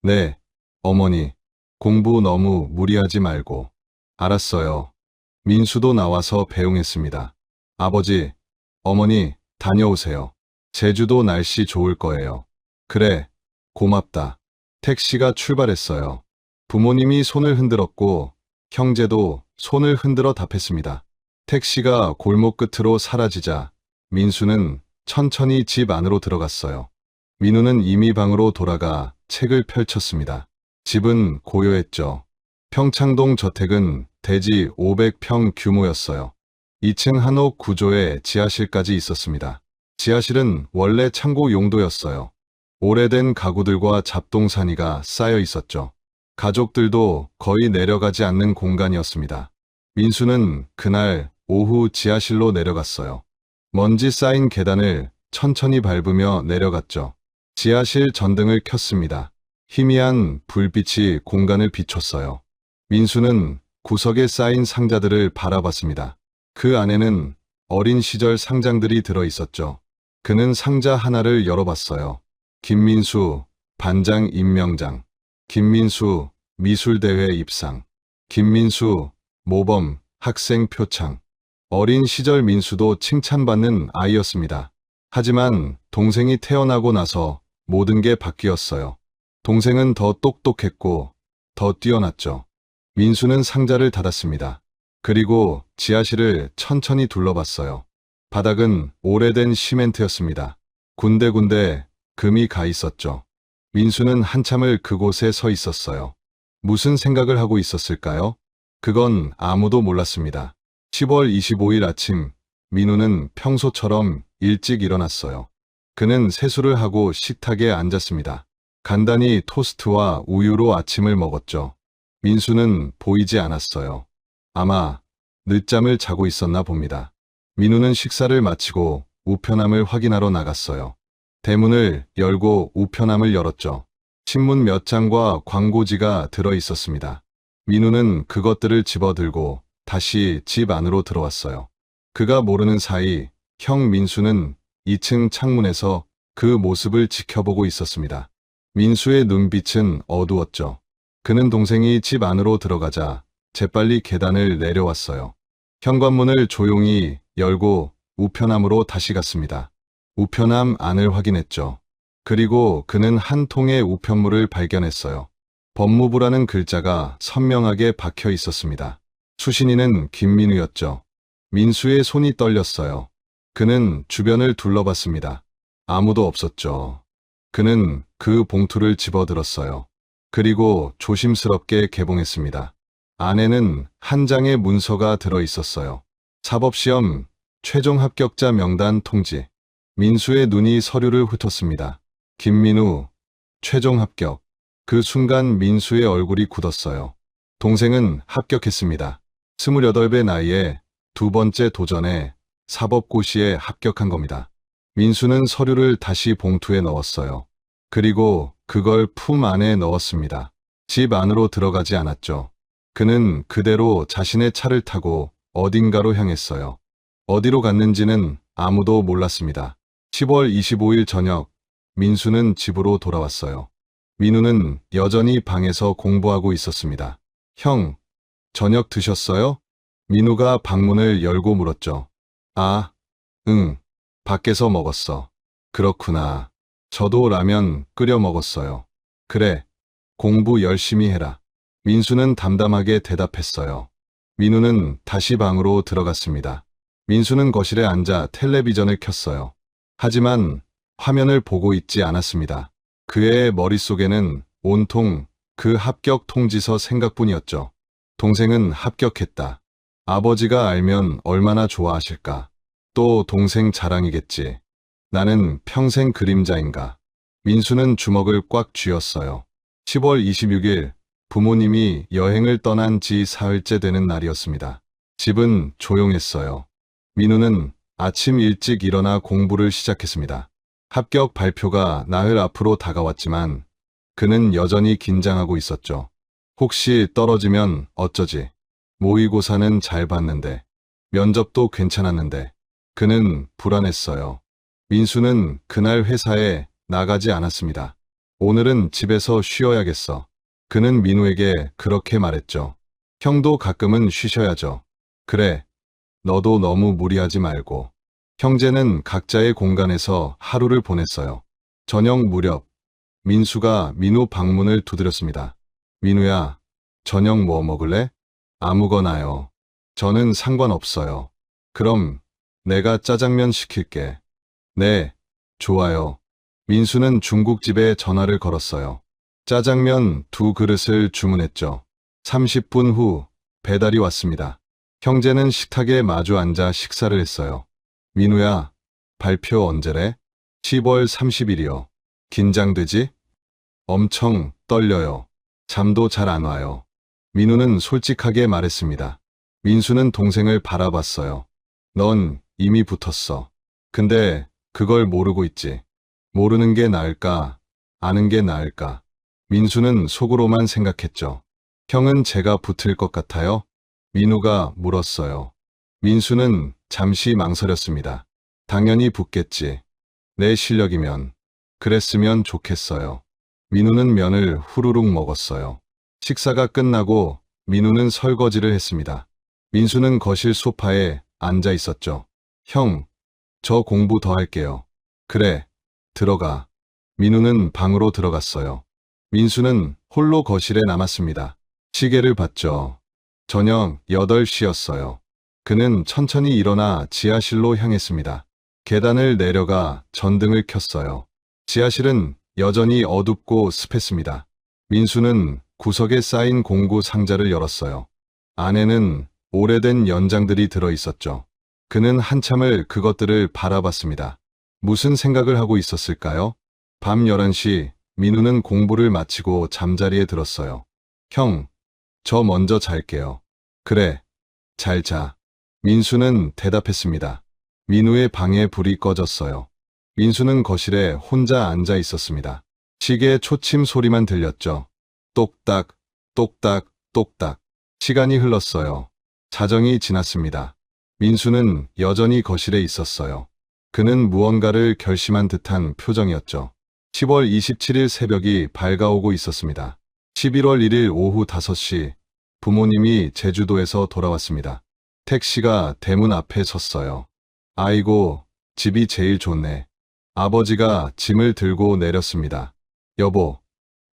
네, 어머니, 공부 너무 무리하지 말고. 알았어요. 민수도 나와서 배웅했습니다. 아버지, 어머니, 다녀오세요. 제주도 날씨 좋을 거예요. 그래, 고맙다. 택시가 출발했어요. 부모님이 손을 흔들었고, 형제도 손을 흔들어 답했습니다. 택시가 골목 끝으로 사라지자, 민수는 천천히 집 안으로 들어갔어요. 민우는 이미 방으로 돌아가 책을 펼쳤습니다. 집은 고요했죠. 평창동 저택은 대지 500평 규모였어요. 2층 한옥 구조의 지하실까지 있었습니다. 지하실은 원래 창고 용도였어요. 오래된 가구들과 잡동사니가 쌓여 있었죠. 가족들도 거의 내려가지 않는 공간이었습니다. 민수는 그날 오후 지하실로 내려갔어요. 먼지 쌓인 계단을 천천히 밟으며 내려갔죠. 지하실 전등을 켰습니다. 희미한 불빛이 공간을 비췄어요. 민수는 구석에 쌓인 상자들을 바라봤습니다. 그 안에는 어린 시절 상장들이 들어 있었죠. 그는 상자 하나를 열어봤어요. 김민수 반장 임명장, 김민수 미술대회 입상, 김민수 모범 학생 표창. 어린 시절 민수도 칭찬받는 아이였습니다. 하지만 동생이 태어나고 나서 모든 게 바뀌었어요. 동생은 더 똑똑했고 더 뛰어났죠. 민수는 상자를 닫았습니다. 그리고 지하실을 천천히 둘러봤어요. 바닥은 오래된 시멘트였습니다. 군데군데 금이 가 있었죠. 민수는 한참을 그곳에 서 있었어요. 무슨 생각을 하고 있었을까요? 그건 아무도 몰랐습니다. 10월 25일 아침, 민우는 평소처럼 일찍 일어났어요. 그는 세수를 하고 식탁에 앉았습니다. 간단히 토스트와 우유로 아침을 먹었죠. 민수는 보이지 않았어요. 아마 늦잠을 자고 있었나 봅니다. 민우는 식사를 마치고 우편함을 확인하러 나갔어요. 대문을 열고 우편함을 열었죠. 신문 몇 장과 광고지가 들어 있었습니다. 민우는 그것들을 집어들고 다시 집 안으로 들어왔어요. 그가 모르는 사이 형 민수는 2층 창문에서 그 모습을 지켜보고 있었습니다. 민수의 눈빛은 어두웠죠. 그는 동생이 집 안으로 들어가자 재빨리 계단을 내려왔어요. 현관문을 조용히 열고 우편함으로 다시 갔습니다. 우편함 안을 확인했죠. 그리고 그는 한 통의 우편물을 발견했어요. 법무부라는 글자가 선명하게 박혀 있었습니다. 수신인은 김민우였죠. 민수의 손이 떨렸어요. 그는 주변을 둘러봤습니다. 아무도 없었죠. 그는 그 봉투를 집어들었어요. 그리고 조심스럽게 개봉했습니다. 안에는 한 장의 문서가 들어 있었어요. 사법시험 최종 합격자 명단 통지. 민수의 눈이 서류를 훑었습니다. 김민우, 최종 합격. 그 순간 민수의 얼굴이 굳었어요. 동생은 합격했습니다. 28배 나이에 두 번째 도전에 사법고시에 합격한 겁니다. 민수는 서류를 다시 봉투에 넣었어요. 그리고 그걸 품 안에 넣었습니다. 집 안으로 들어가지 않았죠. 그는 그대로 자신의 차를 타고 어딘가로 향했어요. 어디로 갔는지는 아무도 몰랐습니다. 10월 25일 저녁, 민수는 집으로 돌아왔어요. 민우는 여전히 방에서 공부하고 있었습니다. 형, 저녁 드셨어요? 민우가 방문을 열고 물었죠. 아, 응, 밖에서 먹었어. 그렇구나. 저도 라면 끓여 먹었어요. 그래, 공부 열심히 해라. 민수는 담담하게 대답했어요. 민우는 다시 방으로 들어갔습니다. 민수는 거실에 앉아 텔레비전을 켰어요. 하지만 화면을 보고 있지 않았습니다. 그의 머릿속에는 온통 그 합격 통지서 생각뿐이었죠. 동생은 합격했다. 아버지가 알면 얼마나 좋아하실까. 또 동생 자랑이겠지. 나는 평생 그림자인가. 민수는 주먹을 꽉 쥐었어요. 10월 26일 부모님이 여행을 떠난 지 사흘째 되는 날이었습니다. 집은 조용했어요. 민우는 아침 일찍 일어나 공부를 시작했습니다. 합격 발표가 나흘 앞으로 다가왔지만 그는 여전히 긴장하고 있었죠. 혹시 떨어지면 어쩌지? 모의고사는 잘 봤는데, 면접도 괜찮았는데, 그는 불안했어요. 민수는 그날 회사에 나가지 않았습니다. 오늘은 집에서 쉬어야겠어. 그는 민우에게 그렇게 말했죠. 형도 가끔은 쉬셔야죠. 그래, 너도 너무 무리하지 말고. 형제는 각자의 공간에서 하루를 보냈어요. 저녁 무렵, 민수가 민우 방문을 두드렸습니다. 민우야, 저녁 뭐 먹을래? 아무거나요. 저는 상관없어요. 그럼 내가 짜장면 시킬게. 네, 좋아요. 민수는 중국집에 전화를 걸었어요. 짜장면 2그릇을 주문했죠. 30분 후 배달이 왔습니다. 형제는 식탁에 마주 앉아 식사를 했어요. 민우야, 발표 언제래? 10월 30일이요. 긴장되지? 엄청 떨려요. 잠도 잘 안 와요. 민우는 솔직하게 말했습니다. 민수는 동생을 바라봤어요. 넌 이미 붙었어. 근데 그걸 모르고 있지. 모르는 게 나을까? 아는 게 나을까? 민수는 속으로만 생각했죠. 형은 제가 붙을 것 같아요? 민우가 물었어요. 민수는 잠시 망설였습니다. 당연히 붙겠지. 내 실력이면. 그랬으면 좋겠어요. 민우는 면을 후루룩 먹었어요. 식사가 끝나고 민우는 설거지를 했습니다. 민수는 거실 소파에 앉아 있었죠. 형, 저 공부 더 할게요. 그래, 들어가. 민우는 방으로 들어갔어요. 민수는 홀로 거실에 남았습니다. 시계를 봤죠. 저녁 8시였어요. 그는 천천히 일어나 지하실로 향했습니다. 계단을 내려가 전등을 켰어요. 지하실은 여전히 어둡고 습했습니다. 민수는 구석에 쌓인 공구 상자를 열었어요. 안에는 오래된 연장들이 들어 있었죠. 그는 한참을 그것들을 바라봤습니다. 무슨 생각을 하고 있었을까요? 밤 11시 민우는 공부를 마치고 잠자리에 들었어요. 형, 저 먼저 잘게요. 그래, 잘 자. 민수는 대답했습니다. 민우의 방에 불이 꺼졌어요. 민수는 거실에 혼자 앉아 있었습니다. 시계 초침 소리만 들렸죠. 똑딱, 똑딱, 똑딱. 시간이 흘렀어요. 자정이 지났습니다. 민수는 여전히 거실에 있었어요. 그는 무언가를 결심한 듯한 표정이었죠. 10월 27일 새벽이 밝아오고 있었습니다. 11월 1일 오후 5시 부모님이 제주도에서 돌아왔습니다. 택시가 대문 앞에 섰어요. 아이고, 집이 제일 좋네. 아버지가 짐을 들고 내렸습니다. 여보,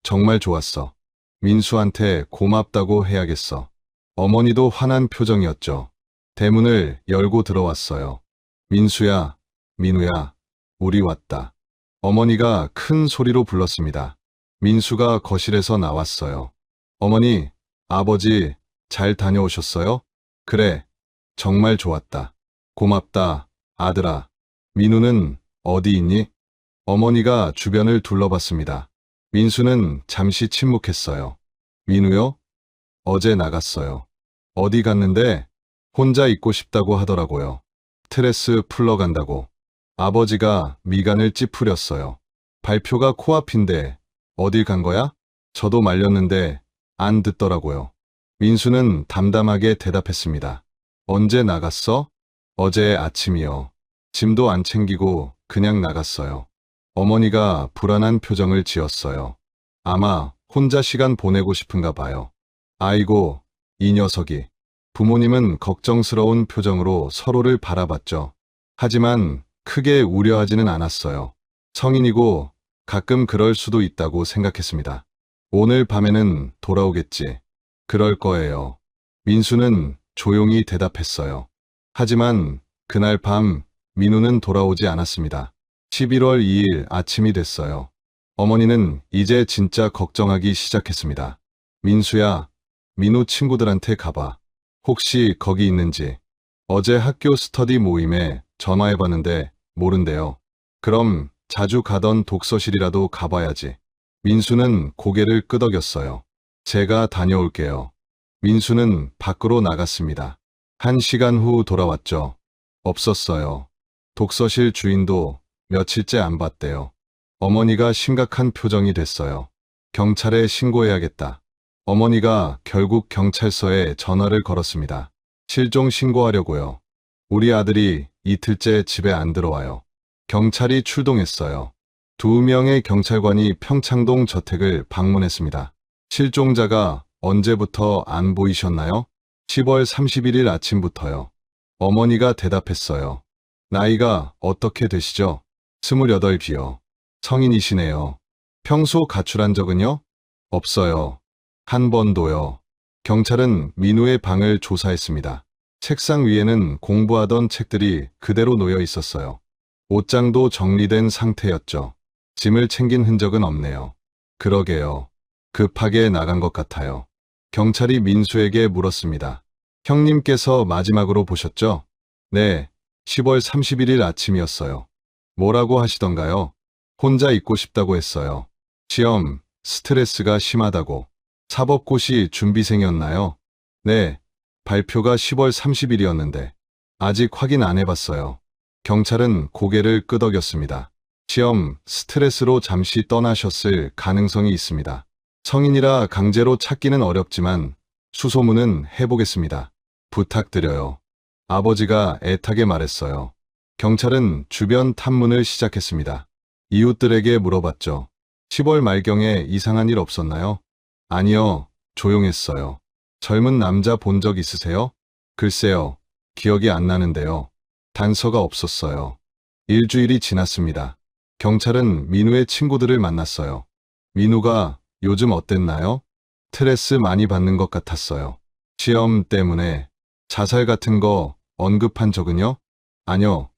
정말 좋았어. 민수한테 고맙다고 해야겠어. 어머니도 환한 표정이었죠. 대문을 열고 들어왔어요. 민수야, 민우야, 우리 왔다. 어머니가 큰 소리로 불렀습니다. 민수가 거실에서 나왔어요. 어머니, 아버지, 잘 다녀오셨어요? 그래, 정말 좋았다. 고맙다, 아들아. 민우는 어디 있니? 어머니가 주변을 둘러봤습니다. 민수는 잠시 침묵했어요. 민우요? 어제 나갔어요. 어디 갔는데? 혼자 있고 싶다고 하더라고요. 스트레스 풀러 간다고. 아버지가 미간을 찌푸렸어요. 발표가 코앞인데 어딜 간 거야? 저도 말렸는데 안 듣더라고요. 민수는 담담하게 대답했습니다. 언제 나갔어? 어제 아침이요. 짐도 안 챙기고 그냥 나갔어요. 어머니가 불안한 표정을 지었어요. 아마 혼자 시간 보내고 싶은가 봐요. 아이고, 이 녀석이. 부모님은 걱정스러운 표정으로 서로를 바라봤죠. 하지만 크게 우려하지는 않았어요. 성인이고 가끔 그럴 수도 있다고 생각했습니다. 오늘 밤에는 돌아오겠지. 그럴 거예요. 민수는 조용히 대답했어요. 하지만 그날 밤 민우는 돌아오지 않았습니다. 11월 2일 아침이 됐어요. 어머니는 이제 진짜 걱정하기 시작했습니다. 민수야, 민우 친구들한테 가봐. 혹시 거기 있는지. 어제 학교 스터디 모임에 전화해봤는데 모른대요. 그럼 자주 가던 독서실이라도 가봐야지. 민수는 고개를 끄덕였어요. 제가 다녀올게요. 민수는 밖으로 나갔습니다. 1시간 후 돌아왔죠. 없었어요. 독서실 주인도 며칠째 안 봤대요. 어머니가 심각한 표정이 됐어요. 경찰에 신고해야겠다. 어머니가 결국 경찰서에 전화를 걸었습니다. 실종 신고하려고요. 우리 아들이 이틀째 집에 안 들어와요. 경찰이 출동했어요. 2명의 경찰관이 평창동 저택을 방문했습니다. 실종자가 언제부터 안 보이셨나요? 10월 31일 아침부터요. 어머니가 대답했어요. 나이가 어떻게 되시죠? 28이요. 성인이시네요. 평소 가출한 적은요? 없어요. 한 번도요. 경찰은 민우의 방을 조사했습니다. 책상 위에는 공부하던 책들이 그대로 놓여 있었어요. 옷장도 정리된 상태였죠. 짐을 챙긴 흔적은 없네요. 그러게요. 급하게 나간 것 같아요. 경찰이 민수에게 물었습니다. 형님께서 마지막으로 보셨죠? 네, 10월 31일 아침이었어요. 뭐라고 하시던가요? 혼자 있고 싶다고 했어요. 시험, 스트레스가 심하다고. 사법고시 준비생이었나요? 네, 발표가 10월 30일이었는데 아직 확인 안 해봤어요. 경찰은 고개를 끄덕였습니다. 시험, 스트레스로 잠시 떠나셨을 가능성이 있습니다. 성인이라 강제로 찾기는 어렵지만 수소문은 해보겠습니다. 부탁드려요. 아버지가 애타게 말했어요. 경찰은 주변 탐문을 시작했습니다. 이웃들에게 물어봤죠. 10월 말경에 이상한 일 없었나요? 아니요, 조용했어요. 젊은 남자 본 적 있으세요? 글쎄요, 기억이 안 나는데요. 단서가 없었어요. 일주일이 지났습니다. 경찰은 민우의 친구들을 만났어요. 민우가 요즘 어땠나요? 스트레스 많이 받는 것 같았어요. 시험 때문에 자살 같은 거 언급한 적은요? 아니요,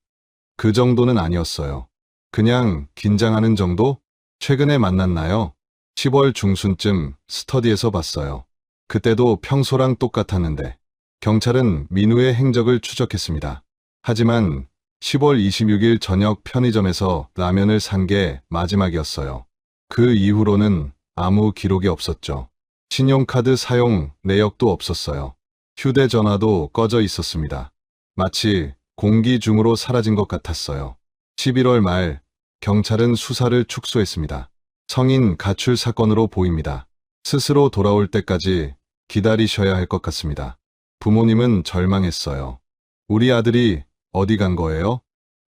그 정도는 아니었어요. 그냥 긴장하는 정도? 최근에 만났나요? 10월 중순쯤 스터디에서 봤어요. 그때도 평소랑 똑같았는데 경찰은 민우의 행적을 추적했습니다. 하지만 10월 26일 저녁 편의점에서 라면을 산 게 마지막이었어요. 그 이후로는 아무 기록이 없었죠. 신용카드 사용 내역도 없었어요. 휴대전화도 꺼져 있었습니다. 마치 공기 중으로 사라진 것 같았어요. 11월 말 경찰은 수사를 축소했습니다. 성인 가출 사건으로 보입니다. 스스로 돌아올 때까지 기다리셔야 할 것 같습니다. 부모님은 절망했어요. 우리 아들이 어디 간 거예요?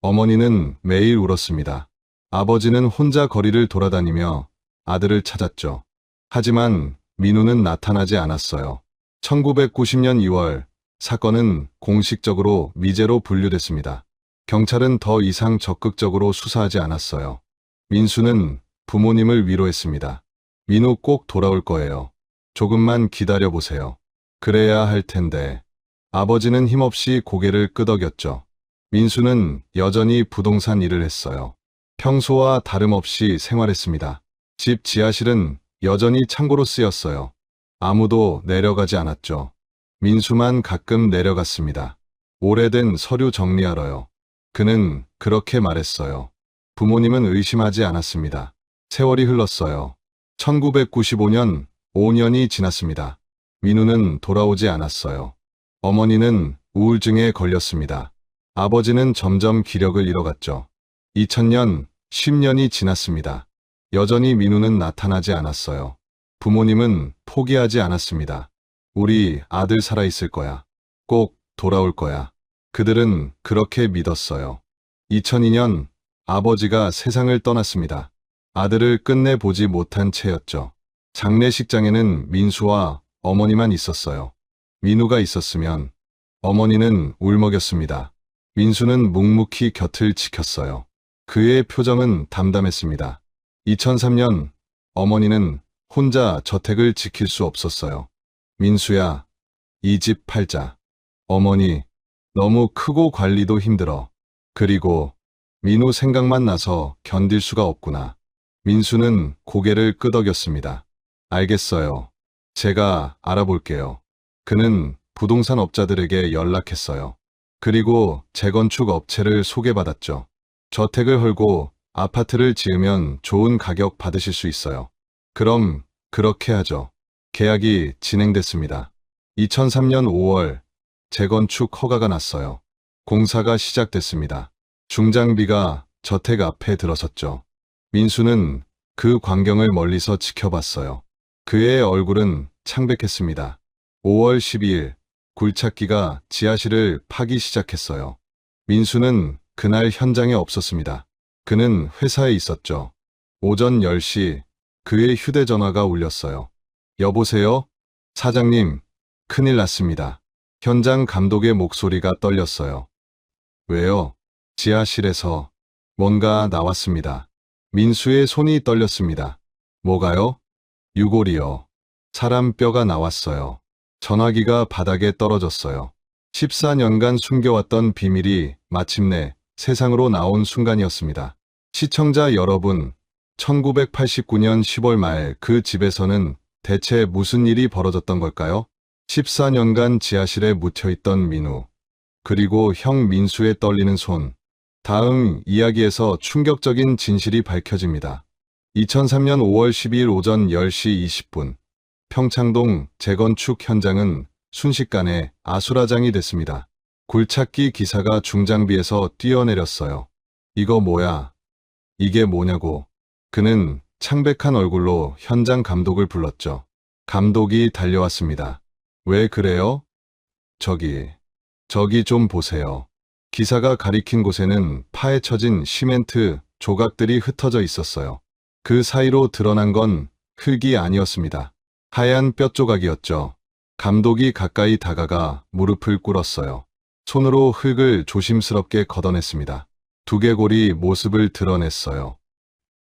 어머니는 매일 울었습니다. 아버지는 혼자 거리를 돌아다니며 아들을 찾았죠. 하지만 민우는 나타나지 않았어요. 1990년 2월 사건은 공식적으로 미제로 분류됐습니다. 경찰은 더 이상 적극적으로 수사하지 않았어요. 민수는 부모님을 위로했습니다. 민우 꼭 돌아올 거예요. 조금만 기다려보세요. 그래야 할 텐데. 아버지는 힘없이 고개를 끄덕였죠. 민수는 여전히 부동산 일을 했어요. 평소와 다름없이 생활했습니다. 집 지하실은 여전히 창고로 쓰였어요. 아무도 내려가지 않았죠. 민수만 가끔 내려갔습니다. 오래된 서류 정리하러요. 그는 그렇게 말했어요. 부모님은 의심하지 않았습니다. 세월이 흘렀어요. 1995년 5년이 지났습니다. 민우는 돌아오지 않았어요. 어머니는 우울증에 걸렸습니다. 아버지는 점점 기력을 잃어갔죠. 2000년 10년이 지났습니다. 여전히 민우는 나타나지 않았어요. 부모님은 포기하지 않았습니다. 우리 아들 살아있을 거야. 꼭 돌아올 거야. 그들은 그렇게 믿었어요. 2002년 아버지가 세상을 떠났습니다. 아들을 끝내 보지 못한 채였죠. 장례식장에는 민수와 어머니만 있었어요. 민우가 있었으면 어머니는 울먹였습니다. 민수는 묵묵히 곁을 지켰어요. 그의 표정은 담담했습니다. 2003년 어머니는 혼자 저택을 지킬 수 없었어요. 민수야, 이 집 팔자. 어머니, 너무 크고 관리도 힘들어. 그리고 민우 생각만 나서 견딜 수가 없구나. 민수는 고개를 끄덕였습니다. 알겠어요. 제가 알아볼게요. 그는 부동산 업자들에게 연락했어요. 그리고 재건축 업체를 소개받았죠. 저택을 헐고 아파트를 지으면 좋은 가격 받으실 수 있어요. 그럼 그렇게 하죠. 계약이 진행됐습니다. 2003년 5월 재건축 허가가 났어요. 공사가 시작됐습니다. 중장비가 저택 앞에 들어섰죠. 민수는 그 광경을 멀리서 지켜봤어요. 그의 얼굴은 창백했습니다. 5월 12일 굴착기가 지하실을 파기 시작했어요. 민수는 그날 현장에 없었습니다. 그는 회사에 있었죠. 오전 10시 그의 휴대전화가 울렸어요. 여보세요? 사장님, 큰일 났습니다. 현장 감독의 목소리가 떨렸어요. 왜요? 지하실에서 뭔가 나왔습니다. 민수의 손이 떨렸습니다. 뭐가요? 유골이요. 사람 뼈가 나왔어요. 전화기가 바닥에 떨어졌어요. 14년간 숨겨왔던 비밀이 마침내 세상으로 나온 순간이었습니다. 시청자 여러분, 1989년 10월 말 그 집에서는 대체 무슨 일이 벌어졌던 걸까요? 14년간 지하실에 묻혀있던 민우, 그리고 형 민수의 떨리는 손. 다음 이야기에서 충격적인 진실이 밝혀집니다. 2003년 5월 12일 오전 10시 20분, 평창동 재건축 현장은 순식간에 아수라장이 됐습니다. 굴착기 기사가 중장비에서 뛰어내렸어요. 이거 뭐야? 이게 뭐냐고. 그는 창백한 얼굴로 현장 감독을 불렀죠. 감독이 달려왔습니다. 왜 그래요? 저기 좀 보세요. 기사가 가리킨 곳에는 파헤쳐진 시멘트 조각들이 흩어져 있었어요. 그 사이로 드러난 건 흙이 아니었습니다. 하얀 뼈 조각이었죠. 감독이 가까이 다가가 무릎을 꿇었어요. 손으로 흙을 조심스럽게 걷어냈습니다. 두개골이 모습을 드러냈어요.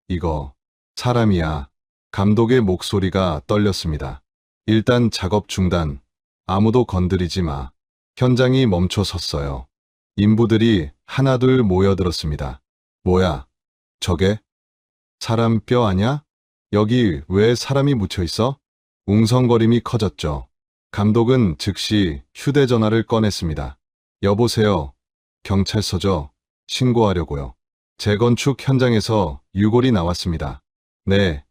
이거 사람이야. 감독의 목소리가 떨렸습니다. 일단 작업 중단. 아무도 건드리지 마. 현장이 멈춰 섰어요. 인부들이 하나둘 모여들었습니다. 뭐야? 저게? 사람 뼈 아냐? 여기 왜 사람이 묻혀 있어? 웅성거림이 커졌죠. 감독은 즉시 휴대전화를 꺼냈습니다. 여보세요. 경찰서죠. 신고하려고요. 재건축 현장에서 유골이 나왔습니다. 네.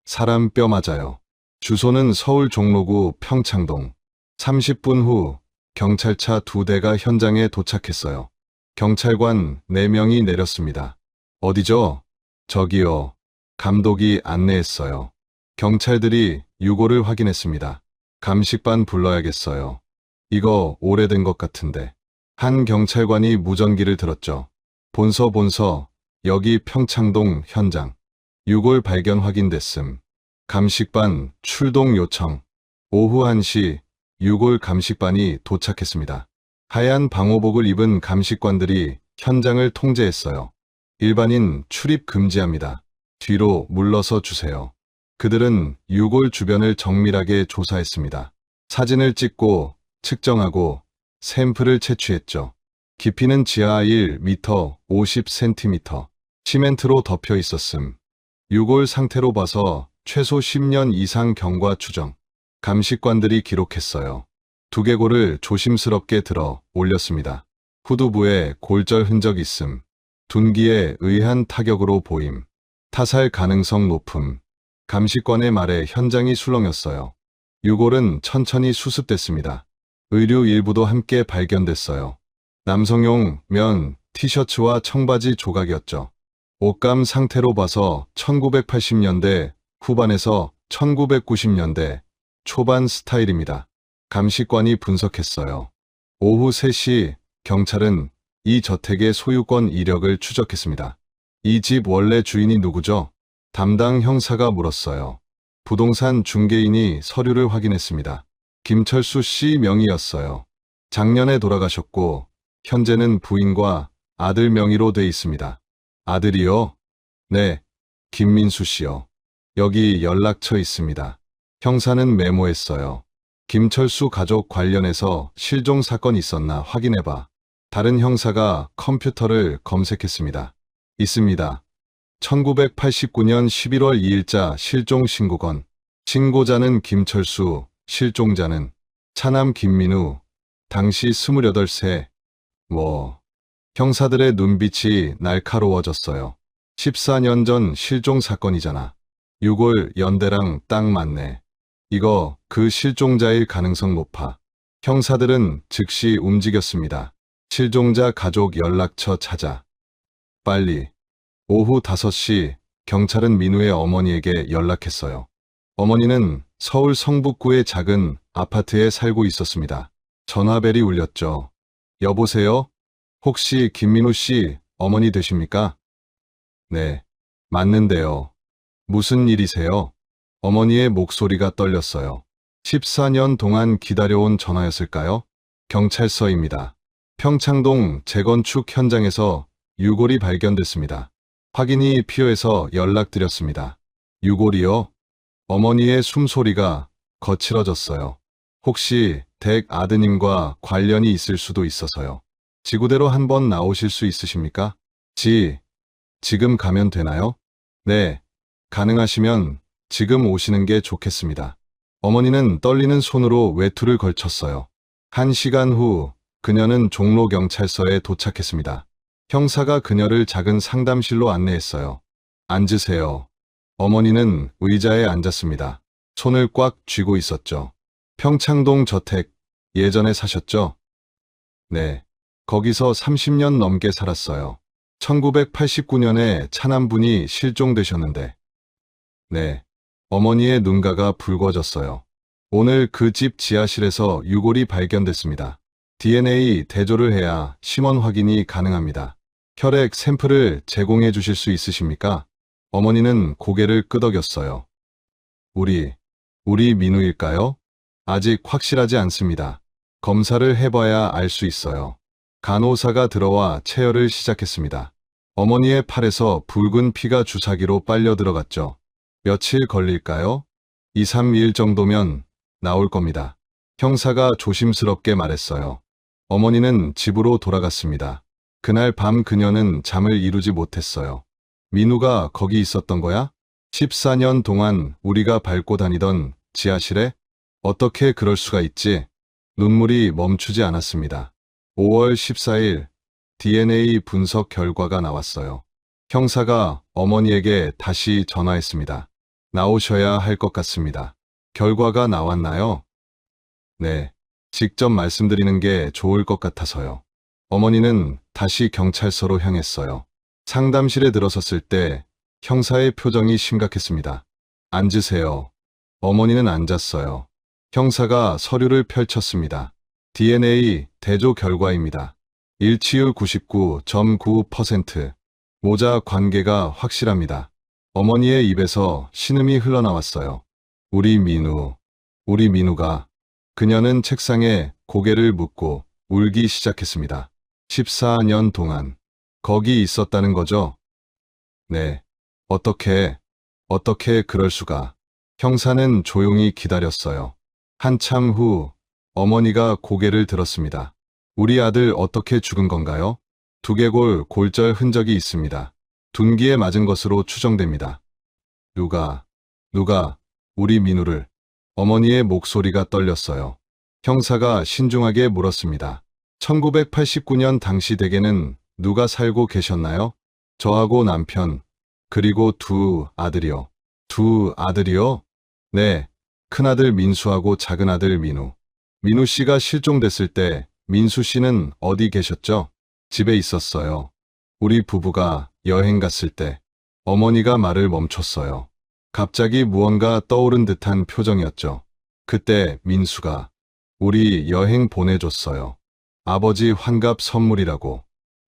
사람 뼈 맞아요. 주소는 서울 종로구 평창동. 30분 후 경찰차 2대가 현장에 도착했어요. 경찰관 4명이 내렸습니다. 어디죠? 저기요. 감독이 안내했어요. 경찰들이 유골을 확인했습니다. 감식반 불러야겠어요. 이거 오래된 것 같은데. 한 경찰관이 무전기를 들었죠. 본서, 여기 평창동 현장. 유골 발견 확인됐음. 감식반 출동 요청. 오후 1시 유골 감식반이 도착했습니다. 하얀 방호복을 입은 감식관들이 현장을 통제했어요. 일반인 출입 금지합니다. 뒤로 물러서 주세요. 그들은 유골 주변을 정밀하게 조사했습니다. 사진을 찍고 측정하고 샘플을 채취했죠. 깊이는 지하 1m 50cm. 시멘트로 덮여 있었음. 유골 상태로 봐서 최소 10년 이상 경과 추정. 감식관들이 기록했어요. 두개골을 조심스럽게 들어 올렸습니다. 후두부에 골절 흔적 있음. 둔기에 의한 타격으로 보임. 타살 가능성 높음. 감식관의 말에 현장이 술렁였어요. 유골은 천천히 수습됐습니다. 의류 일부도 함께 발견됐어요. 남성용 면, 티셔츠와 청바지 조각이었죠. 옷감 상태로 봐서 1980년대 후반에서 1990년대 초반 스타일입니다. 감식관이 분석했어요. 오후 3시 경찰은 이 저택의 소유권 이력을 추적했습니다. 이 집 원래 주인이 누구죠? 담당 형사가 물었어요. 부동산 중개인이 서류를 확인했습니다. 김철수 씨 명의였어요. 작년에 돌아가셨고 현재는 부인과 아들 명의로 돼 있습니다. 아들이요? 네, 김민수 씨요. 여기 연락처 있습니다. 형사는 메모했어요. 김철수 가족 관련해서 실종 사건 있었나 확인해봐. 다른 형사가 컴퓨터를 검색했습니다. 있습니다. 1989년 11월 2일자 실종 신고건. 신고자는 김철수, 실종자는 차남 김민우, 당시 28세. 형사들의 눈빛이 날카로워졌어요. 14년 전 실종 사건이잖아. 유골 연대랑 딱 맞네. 이거 그 실종자일 가능성 높아. 형사들은 즉시 움직였습니다. 실종자 가족 연락처 찾아. 빨리. 오후 5시 경찰은 민우의 어머니에게 연락했어요. 어머니는 서울 성북구의 작은 아파트에 살고 있었습니다. 전화벨이 울렸죠. 여보세요? 혹시 김민우 씨 어머니 되십니까? 네, 맞는데요. 무슨 일이세요? 어머니의 목소리가 떨렸어요. 14년 동안 기다려온 전화였을까요? 경찰서입니다. 평창동 재건축 현장에서 유골이 발견됐습니다. 확인이 필요해서 연락드렸습니다. 유골이요? 어머니의 숨소리가 거칠어졌어요. 혹시 댁 아드님과 관련이 있을 수도 있어서요. 지구대로 한번 나오실 수 있으십니까? 지금 가면 되나요? 네, 가능하시면 지금 오시는 게 좋겠습니다. 어머니는 떨리는 손으로 외투를 걸쳤어요. 1시간 후 그녀는 종로경찰서에 도착했습니다. 형사가 그녀를 작은 상담실로 안내했어요. 앉으세요. 어머니는 의자에 앉았습니다. 손을 꽉 쥐고 있었죠. 평창동 저택, 예전에 사셨죠? 네. 거기서 30년 넘게 살았어요. 1989년에 차남분이 실종되셨는데. 네. 어머니의 눈가가 붉어졌어요. 오늘 그 집 지하실에서 유골이 발견됐습니다. DNA 대조를 해야 심원 확인이 가능합니다. 혈액 샘플을 제공해 주실 수 있으십니까? 어머니는 고개를 끄덕였어요. 우리 민우일까요? 아직 확실하지 않습니다. 검사를 해봐야 알 수 있어요. 간호사가 들어와 체열을 시작했습니다. 어머니의 팔에서 붉은 피가 주사기로 빨려 들어갔죠. 며칠 걸릴까요? 2, 3일 정도면 나올 겁니다. 형사가 조심스럽게 말했어요. 어머니는 집으로 돌아갔습니다. 그날 밤 그녀는 잠을 이루지 못했어요. 민우가 거기 있었던 거야? 14년 동안 우리가 밟고 다니던 지하실에? 어떻게 그럴 수가 있지? 눈물이 멈추지 않았습니다. 5월 14일 DNA 분석 결과가 나왔어요. 형사가 어머니에게 다시 전화했습니다. 나오셔야 할 것 같습니다. 결과가 나왔나요? 네, 직접 말씀드리는 게 좋을 것 같아서요. 어머니는 다시 경찰서로 향했어요. 상담실에 들어섰을 때 형사의 표정이 심각했습니다. 앉으세요. 어머니는 앉았어요. 형사가 서류를 펼쳤습니다. DNA 대조 결과입니다. 일치율 99.9%. 모자 관계가 확실합니다. 어머니의 입에서 신음이 흘러나왔어요. 우리 민우가. 그녀는 책상에 고개를 묻고 울기 시작했습니다. 14년 동안 거기 있었다는 거죠? 네. 어떻게 그럴 수가. 형사는 조용히 기다렸어요. 한참 후 어머니가 고개를 들었습니다. 우리 아들 어떻게 죽은 건가요? 두개골 골절 흔적이 있습니다. 둔기에 맞은 것으로 추정됩니다. 누가 우리 민우를. 어머니의 목소리가 떨렸어요. 형사가 신중하게 물었습니다. 1989년 당시 댁에는 누가 살고 계셨나요? 저하고 남편, 그리고 두 아들이요. 두 아들이요? 네, 큰아들 민수하고 작은아들 민우. 민우 씨가 실종됐을 때 민수 씨는 어디 계셨죠? 집에 있었어요. 우리 부부가 여행 갔을 때. 어머니가 말을 멈췄어요. 갑자기 무언가 떠오른 듯한 표정이었죠. 그때 민수가 우리 여행 보내줬어요. 아버지 환갑 선물이라고.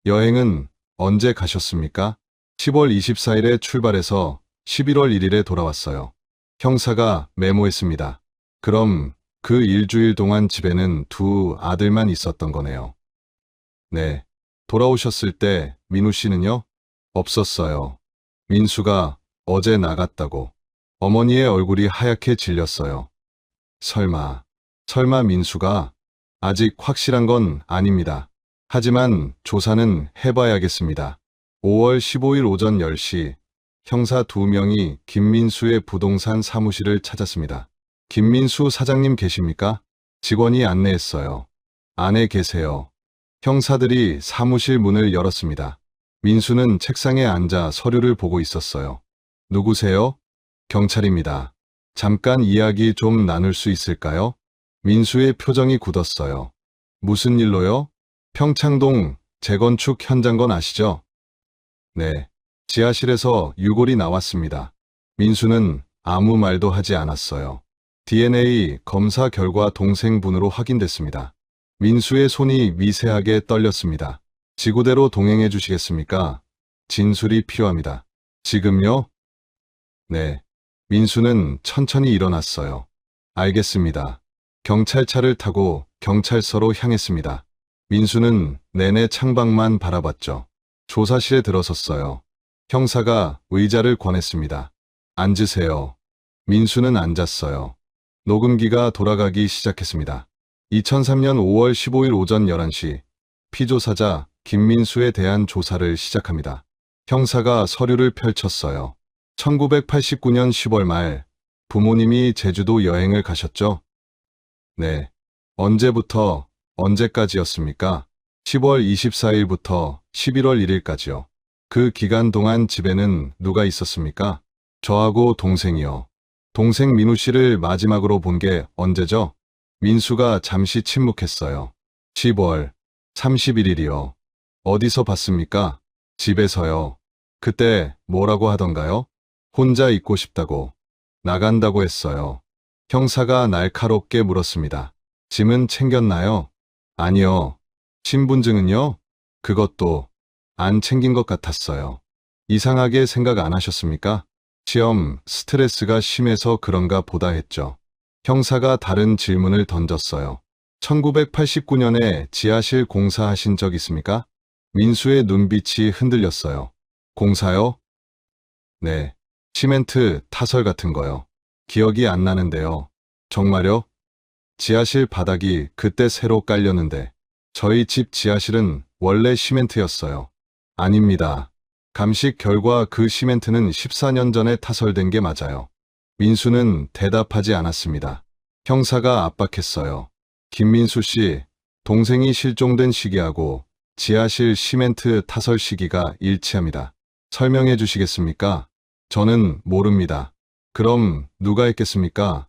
여행은 언제 가셨습니까? 10월 24일에 출발해서 11월 1일에 돌아왔어요. 형사가 메모했습니다. 그럼 그 일주일 동안 집에는 두 아들만 있었던 거네요. 네. 돌아오셨을 때 민우 씨는요? 없었어요. 민수가 어제 나갔다고. 어머니의 얼굴이 하얗게 질렸어요. 설마 민수가? 아직 확실한 건 아닙니다. 하지만 조사는 해봐야겠습니다. 5월 15일 오전 10시 형사 2명이 김민수의 부동산 사무실을 찾았습니다. 김민수 사장님 계십니까? 직원이 안내했어요. 안에 계세요. 형사들이 사무실 문을 열었습니다. 민수는 책상에 앉아 서류를 보고 있었어요. 누구세요? 경찰입니다. 잠깐 이야기 좀 나눌 수 있을까요? 민수의 표정이 굳었어요. 무슨 일로요? 평창동 재건축 현장건 아시죠? 네. 지하실에서 유골이 나왔습니다. 민수는 아무 말도 하지 않았어요. DNA 검사 결과 동생분으로 확인됐습니다. 민수의 손이 미세하게 떨렸습니다. 지구대로 동행해 주시겠습니까? 진술이 필요합니다. 지금요? 네. 민수는 천천히 일어났어요. 알겠습니다. 경찰차를 타고 경찰서로 향했습니다. 민수는 내내 창밖만 바라봤죠. 조사실에 들어섰어요. 형사가 의자를 권했습니다. 앉으세요. 민수는 앉았어요. 녹음기가 돌아가기 시작했습니다. 2003년 5월 15일 오전 11시 피조사자 김민수에 대한 조사를 시작합니다. 형사가 서류를 펼쳤어요. 1989년 10월 말 부모님이 제주도 여행을 가셨죠? 네. 언제부터 언제까지였습니까? 10월 24일부터 11월 1일까지요. 그 기간 동안 집에는 누가 있었습니까? 저하고 동생이요. 동생 민우 씨를 마지막으로 본 게 언제죠? 민수가 잠시 침묵했어요. 10월 31일이요. 어디서 봤습니까? 집에서요. 그때 뭐라고 하던가요? 혼자 있고 싶다고, 나간다고 했어요. 형사가 날카롭게 물었습니다. 짐은 챙겼나요? 아니요. 신분증은요? 그것도 안 챙긴 것 같았어요. 이상하게 생각 안 하셨습니까? 시험 스트레스가 심해서 그런가 보다 했죠. 형사가 다른 질문을 던졌어요. 1989년에 지하실 공사하신 적 있습니까? 민수의 눈빛이 흔들렸어요. 공사요? 네. 시멘트 타설 같은 거요. 기억이 안 나는데요. 정말요? 지하실 바닥이 그때 새로 깔렸는데 저희 집 지하실은 원래 시멘트였어요. 아닙니다. 감식 결과 그 시멘트는 14년 전에 타설된 게 맞아요. 민수는 대답하지 않았습니다. 형사가 압박했어요. 김민수 씨, 동생이 실종된 시기하고 지하실 시멘트 타설 시기가 일치합니다. 설명해 주시겠습니까? 저는 모릅니다. 그럼 누가 했겠습니까?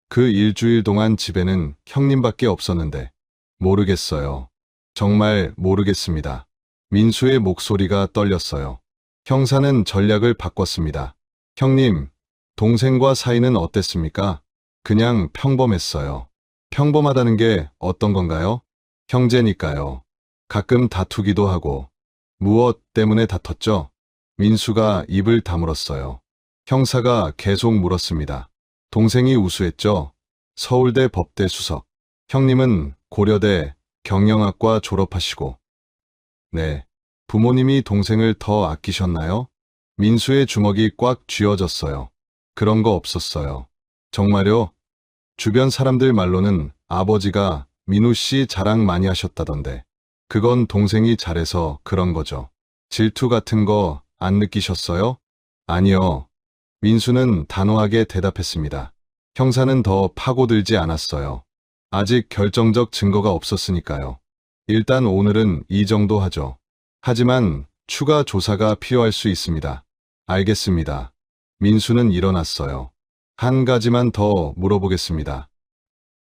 그 일주일 동안 집에는 형님밖에 없었는데. 모르겠어요. 정말 모르겠습니다. 민수의 목소리가 떨렸어요. 형사는 전략을 바꿨습니다. 형님, 동생과 사이는 어땠습니까? 그냥 평범했어요. 평범하다는 게 어떤 건가요? 형제니까요. 가끔 다투기도 하고. 무엇 때문에 다퉜죠? 민수가 입을 다물었어요. 형사가 계속 물었습니다. 동생이 우수했죠? 서울대 법대 수석. 형님은 고려대 경영학과 졸업하시고. 네. 부모님이 동생을 더 아끼셨나요? 민수의 주먹이 꽉 쥐어졌어요. 그런 거 없었어요. 정말요? 주변 사람들 말로는 아버지가 민우 씨 자랑 많이 하셨다던데. 그건 동생이 잘해서 그런 거죠. 질투 같은 거 안 느끼셨어요? 아니요. 민수는 단호하게 대답했습니다. 형사는 더 파고들지 않았어요. 아직 결정적 증거가 없었으니까요. 일단 오늘은 이 정도 하죠. 하지만 추가 조사가 필요할 수 있습니다. 알겠습니다. 민수는 일어났어요. 한 가지만 더 물어보겠습니다.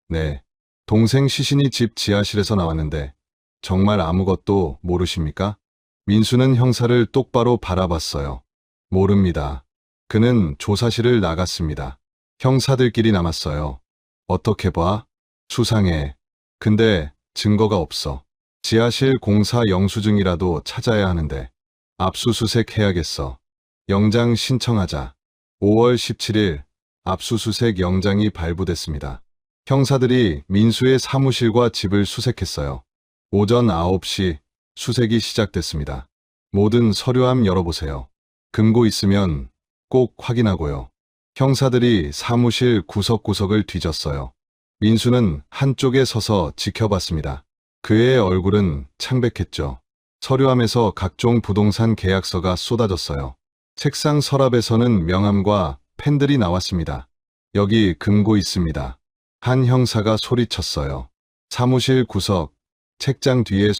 네. 동생 시신이 집 지하실에서 나왔는데 정말 아무것도 모르십니까? 민수는 형사를 똑바로 바라봤어요. 모릅니다. 그는 조사실을 나갔습니다. 형사들끼리 남았어요. 어떻게 봐? 수상해. 근데 증거가 없어. 지하실 공사 영수증이라도 찾아야 하는데. 압수수색 해야겠어. 영장 신청하자. 5월 17일 압수수색 영장이 발부됐습니다. 형사들이 민수의 사무실과 집을 수색했어요. 오전 9시 수색이 시작됐습니다. 모든 서류함 열어보세요. 금고 있으면 꼭 확인하고요. 형사들이 사무실 구석구석을 뒤졌어요. 민수는 한쪽에 서서 지켜봤습니다. 그의 얼굴은 창백했죠. 서류함에서 각종 부동산 계약서가 쏟아졌어요. 책상 서랍에서는 명함과 펜들이 나왔습니다. 여기 금고 있습니다. 한 형사가 소리쳤어요. 사무실 구석, 책장 뒤에